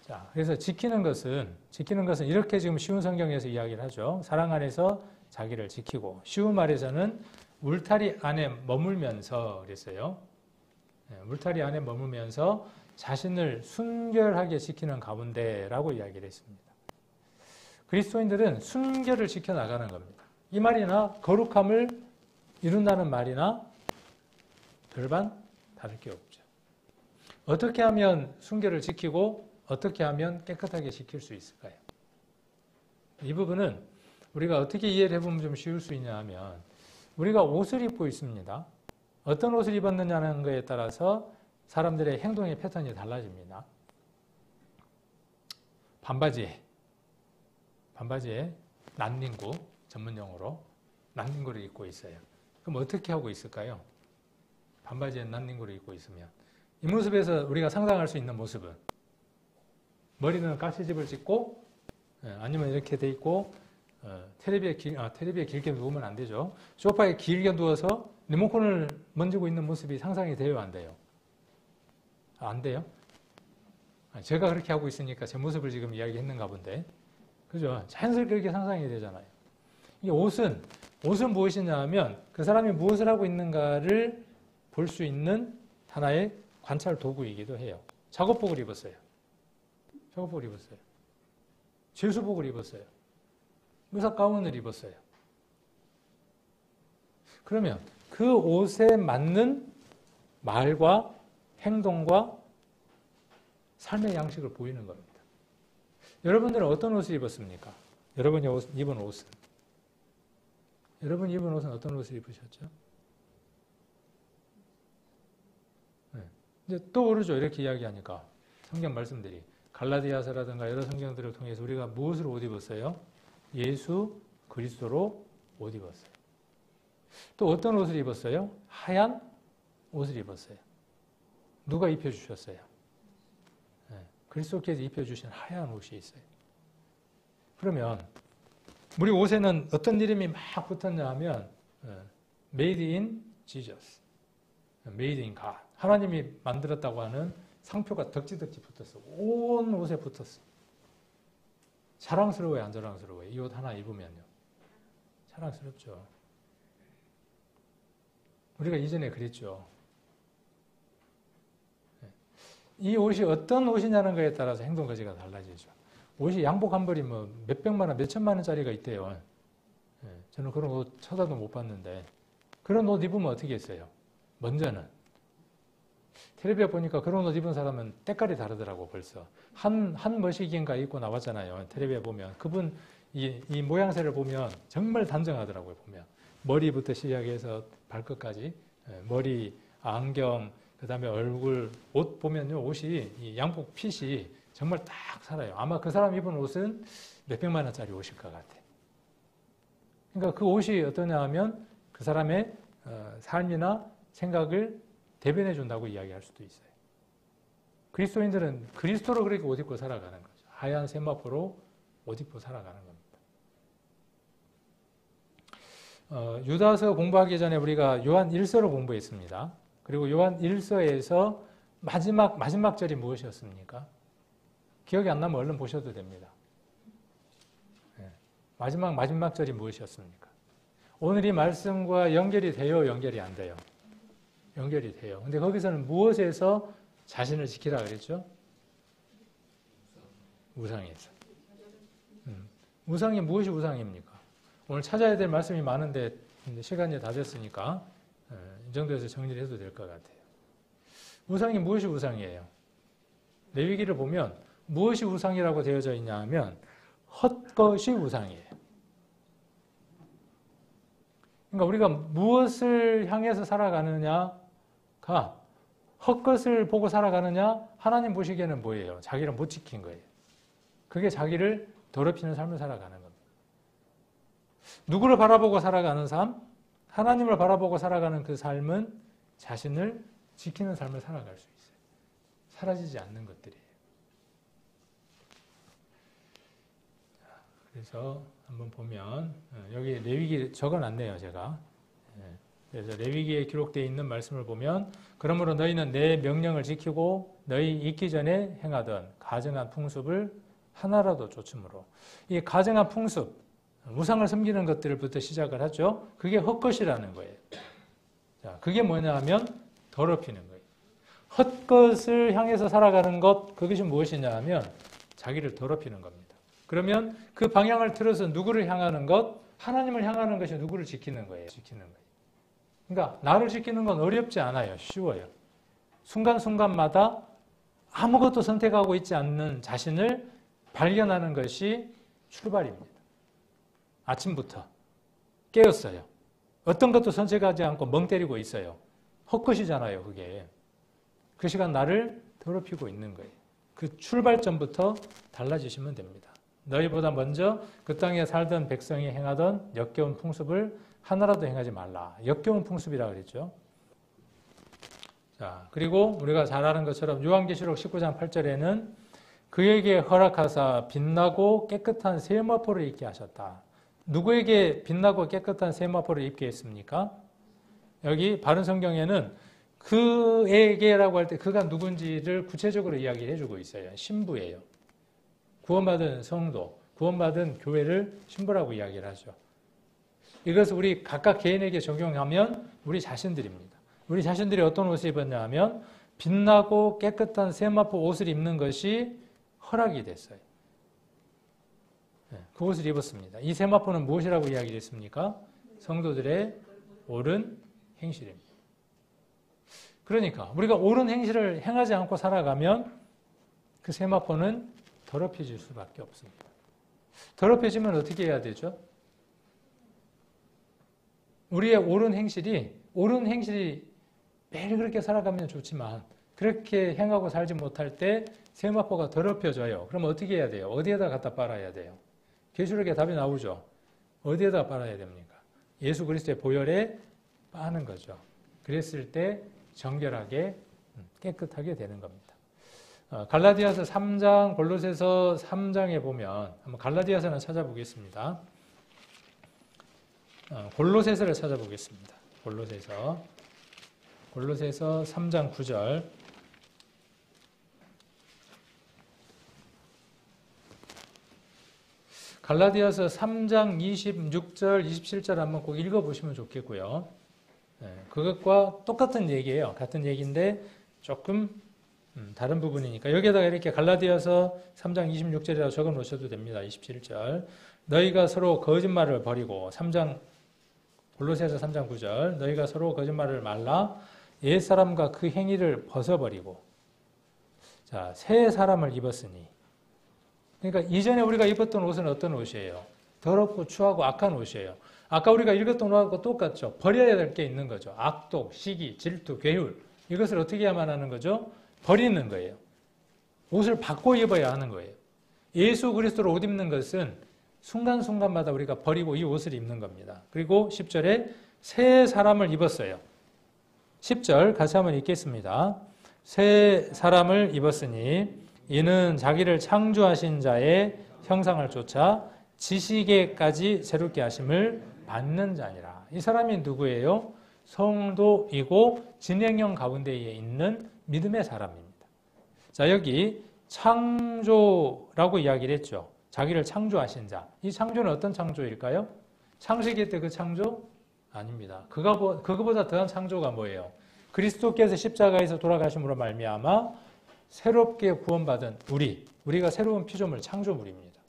자, 그래서 지키는 것은 이렇게 지금 쉬운 성경에서 이야기를 하죠. 사랑 안에서 자기를 지키고, 쉬운 말에서는 울타리 안에 머물면서 그랬어요. 울타리 안에 머물면서 자신을 순결하게 지키는 가운데라고 이야기를 했습니다. 그리스도인들은 순결을 지켜나가는 겁니다. 이 말이나 거룩함을 이룬다는 말이나 별반 다를 게 없죠. 어떻게 하면 순결을 지키고 어떻게 하면 깨끗하게 지킬 수 있을까요? 이 부분은 우리가 어떻게 이해를 해보면 좀 쉬울 수 있냐 하면 우리가 옷을 입고 있습니다. 어떤 옷을 입었느냐는 것에 따라서 사람들의 행동의 패턴이 달라집니다. 반바지에 난닝구, 전문용어로 난닝구를 입고 있어요. 그럼 어떻게 하고 있을까요? 반바지에 난닝구를 입고 있으면 이 모습에서 우리가 상상할 수 있는 모습은 머리는 가시집을 찢고 아니면 이렇게 돼 있고 텔레비에 길게 누우면 안 되죠. 소파에 길게 누워서 리모컨을 만지고 있는 모습이 상상이 돼요, 안 돼요? 안 돼요? 제가 그렇게 하고 있으니까 제 모습을 지금 이야기했는가 본데, 그죠? 자연스럽게 그렇게 상상이 되잖아요. 이 옷은 무엇이냐 하면 그 사람이 무엇을 하고 있는가를 볼 수 있는 하나의 관찰 도구이기도 해요. 작업복을 입었어요. 제수복을 입었어요. 의사 가운을 입었어요. 그러면 그 옷에 맞는 말과 행동과 삶의 양식을 보이는 겁니다. 여러분들은 어떤 옷을 입었습니까? 여러분이 입은 옷은 어떤 옷을 입으셨죠? 네. 이제 떠오르죠. 이렇게 이야기하니까 성경 말씀들이 갈라디아서라든가 여러 성경들을 통해서 우리가 무엇으로 옷 입었어요? 예수 그리스도로 옷 입었어요. 또 어떤 옷을 입었어요? 하얀 옷을 입었어요. 누가 입혀주셨어요? 네. 그리스도께서 입혀주신 하얀 옷이 있어요. 그러면 우리 옷에는 어떤 이름이 막 붙었냐 하면 Made in Jesus, Made in God. 하나님이 만들었다고 하는 상표가 덕지덕지 붙었어. 온 옷에 붙었어. 자랑스러워요, 안 자랑스러워요? 이 옷 하나 입으면요. 자랑스럽죠. 우리가 이전에 그랬죠. 이 옷이 어떤 옷이냐는 것에 따라서 행동 거지가 달라지죠. 옷이 양복 한 벌이 뭐 몇백만 원, 몇천만 원짜리가 있대요. 저는 그런 옷 쳐다도 못 봤는데 그런 옷 입으면 어떻게 했어요? 먼저는 텔레비에 보니까 그런 옷 입은 사람은 때깔이 다르더라고. 벌써 한 머시기인가 입고 나왔잖아요. 텔레비에 보면 그분 이 모양새를 보면 정말 단정하더라고요. 보면 머리부터 시작해서 발끝까지 머리, 안경, 그 다음에 얼굴, 옷 보면요. 옷이 이 양복 핏이 정말 딱 살아요. 아마 그 사람 입은 옷은 몇백만 원짜리 옷일 것 같아. 그러니까 그 옷이 어떠냐 하면 그 사람의 삶이나 생각을 대변해 준다고 이야기할 수도 있어요. 그리스도인들은 그리스도로 그렇게 옷 입고 살아가는 거죠. 하얀 세마포로 옷 입고 살아가는 겁니다. 유다서 공부하기 전에 우리가 요한 1서를 공부했습니다. 그리고 요한 1서에서 마지막 절이 무엇이었습니까? 기억이 안 나면 얼른 보셔도 됩니다. 마지막 절이 무엇이었습니까? 오늘 이 말씀과 연결이 돼요? 연결이 안 돼요? 연결이 돼요. 근데 거기서는 무엇에서 자신을 지키라 그랬죠? 우상에서. 우상이 무엇이 우상입니까? 오늘 찾아야 될 말씀이 많은데 시간이 다 됐으니까 이 정도에서 정리를 해도 될 것 같아요. 우상이 무엇이 우상이에요? 레위기를 보면 무엇이 우상이라고 되어져 있냐 하면 헛것이 우상이에요. 그러니까 우리가 무엇을 향해서 살아가느냐가 헛것을 보고 살아가느냐, 하나님 보시기에는 뭐예요? 자기를 못 지킨 거예요. 그게 자기를 더럽히는 삶을 살아가는 겁니다. 누구를 바라보고 살아가는 삶? 하나님을 바라보고 살아가는 그 삶은 자신을 지키는 삶을 살아갈 수 있어요. 사라지지 않는 것들이에요. 그래서 한번 보면 여기 레위기 적어놨네요, 제가. 그래서 레위기에 기록되어 있는 말씀을 보면 그러므로 너희는 내 명령을 지키고 너희 있기 전에 행하던 가증한 풍습을 하나라도 쫓음으로. 이 가증한 풍습, 우상을 섬기는 것들부터 시작을 하죠. 그게 헛것이라는 거예요. 자, 그게 뭐냐 하면 더럽히는 거예요. 헛것을 향해서 살아가는 것, 그것이 무엇이냐 하면 자기를 더럽히는 겁니다. 그러면 그 방향을 틀어서 누구를 향하는 것? 하나님을 향하는 것이 누구를 지키는 거예요. 지키는 거예요. 그러니까 나를 지키는 건 어렵지 않아요. 쉬워요. 순간순간마다 아무것도 선택하고 있지 않는 자신을 발견하는 것이 출발입니다. 아침부터 깨었어요. 어떤 것도 선택하지 않고 멍 때리고 있어요. 헛것이잖아요, 그게. 그 시간 나를 더럽히고 있는 거예요. 그 출발점부터 달라지시면 됩니다. 너희보다 먼저 그 땅에 살던 백성이 행하던 역겨운 풍습을 하나라도 행하지 말라. 역겨운 풍습이라고 그랬죠. 자, 그리고 우리가 잘 아는 것처럼 요한계시록 19장 8절에는 그에게 허락하사 빛나고 깨끗한 세마포를 입게 하셨다. 누구에게 빛나고 깨끗한 세마포를 입게 했습니까? 여기 바른 성경에는 그에게라고 할 때 그가 누군지를 구체적으로 이야기해 주고 있어요. 신부예요. 구원받은 성도, 구원받은 교회를 신부라고 이야기를 하죠. 이것을 우리 각각 개인에게 적용하면 우리 자신들입니다. 우리 자신들이 어떤 옷을 입었냐 하면 빛나고 깨끗한 세마포 옷을 입는 것이 허락이 됐어요. 그 옷을 입었습니다. 이 세마포는 무엇이라고 이야기를 했습니까? 성도들의 옳은 행실입니다. 그러니까 우리가 옳은 행실을 행하지 않고 살아가면 그 세마포는 더럽혀질 수밖에 없습니다. 더럽혀지면 어떻게 해야 되죠? 우리의 옳은 행실이 매일 그렇게 살아가면 좋지만 그렇게 행하고 살지 못할 때 세마포가 더럽혀져요. 그럼 어떻게 해야 돼요? 어디에다 갖다 빨아야 돼요? 계시록에 답이 나오죠. 어디에다 빨아야 됩니까? 예수 그리스도의 보혈에 빠는 거죠. 그랬을 때 정결하게 깨끗하게 되는 겁니다. 갈라디아서 3장, 골로새서 3장에 보면 한번 갈라디아서는 찾아보겠습니다. 골로새서를 찾아보겠습니다. 골로새서 3장 9절. 갈라디아서 3장 26절, 27절 한번 꼭 읽어보시면 좋겠고요. 그것과 똑같은 얘기예요. 같은 얘기인데 조금 다른 부분이니까 여기에다가 이렇게 갈라디아서 3장 26절이라고 적어 놓으셔도 됩니다. 27절. 너희가 서로 거짓말을 버리고 골로새서 3장 9절. 너희가 서로 거짓말을 말라 옛사람과 그 행위를 벗어버리고 자, 새 사람을 입었으니 그러니까 이전에 우리가 입었던 옷은 어떤 옷이에요? 더럽고 추하고 악한 옷이에요. 아까 우리가 읽었던 옷하고 똑같죠. 버려야 될 게 있는 거죠. 악독, 시기, 질투, 괴율. 이것을 어떻게 해야만 하는 거죠? 버리는 거예요. 옷을 바꿔 입어야 하는 거예요. 예수 그리스도로 옷 입는 것은 순간순간마다 우리가 버리고 이 옷을 입는 겁니다. 그리고 10절에 새 사람을 입었어요. 10절 같이 한번 읽겠습니다. 새 사람을 입었으니 이는 자기를 창조하신 자의 형상을 쫓아 지식에까지 새롭게 하심을 받는 자니라. 이 사람이 누구예요? 성도이고 진행형 가운데에 있는 믿음의 사람입니다. 자, 여기 창조라고 이야기를 했죠. 자기를 창조하신 자. 이 창조는 어떤 창조일까요? 창세기 때 그 창조? 아닙니다. 그거보다 더한 창조가 뭐예요? 그리스도께서 십자가에서 돌아가심으로 말미암아 새롭게 구원받은 우리가 새로운 피조물 창조물입니다.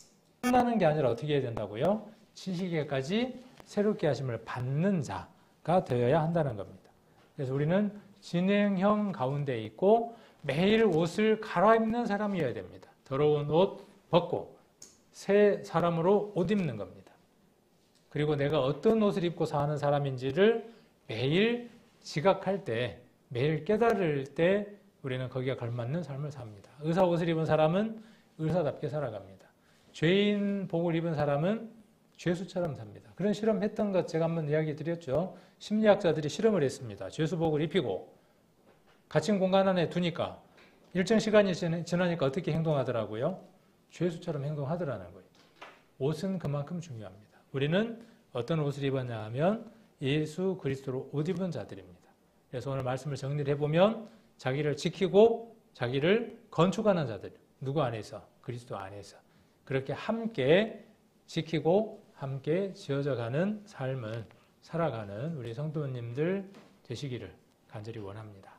끝나는 게 아니라 어떻게 해야 된다고요? 지식에까지 새롭게 하심을 받는 자가 되어야 한다는 겁니다. 그래서 우리는 진행형 가운데 있고 매일 옷을 갈아입는 사람이어야 됩니다. 더러운 옷 벗고 새 사람으로 옷 입는 겁니다. 그리고 내가 어떤 옷을 입고 사는 사람인지를 매일 지각할 때, 매일 깨달을 때 우리는 거기에 걸맞는 삶을 삽니다. 의사 옷을 입은 사람은 의사답게 살아갑니다. 죄인 복을 입은 사람은 죄수처럼 삽니다. 그런 실험했던 것 제가 한번 이야기 드렸죠. 심리학자들이 실험을 했습니다. 죄수복을 입히고 갇힌 공간 안에 두니까 일정 시간이 지나니까 어떻게 행동하더라고요? 죄수처럼 행동하더라는 거예요. 옷은 그만큼 중요합니다. 우리는 어떤 옷을 입었냐 하면 예수 그리스도로 옷 입은 자들입니다. 그래서 오늘 말씀을 정리를 해보면 자기를 지키고 자기를 건축하는 자들, 누구 안에서? 그리스도 안에서. 그렇게 함께 지키고 함께 지어져 가는 삶을 살아가는 우리 성도님들 되시기를 간절히 원합니다.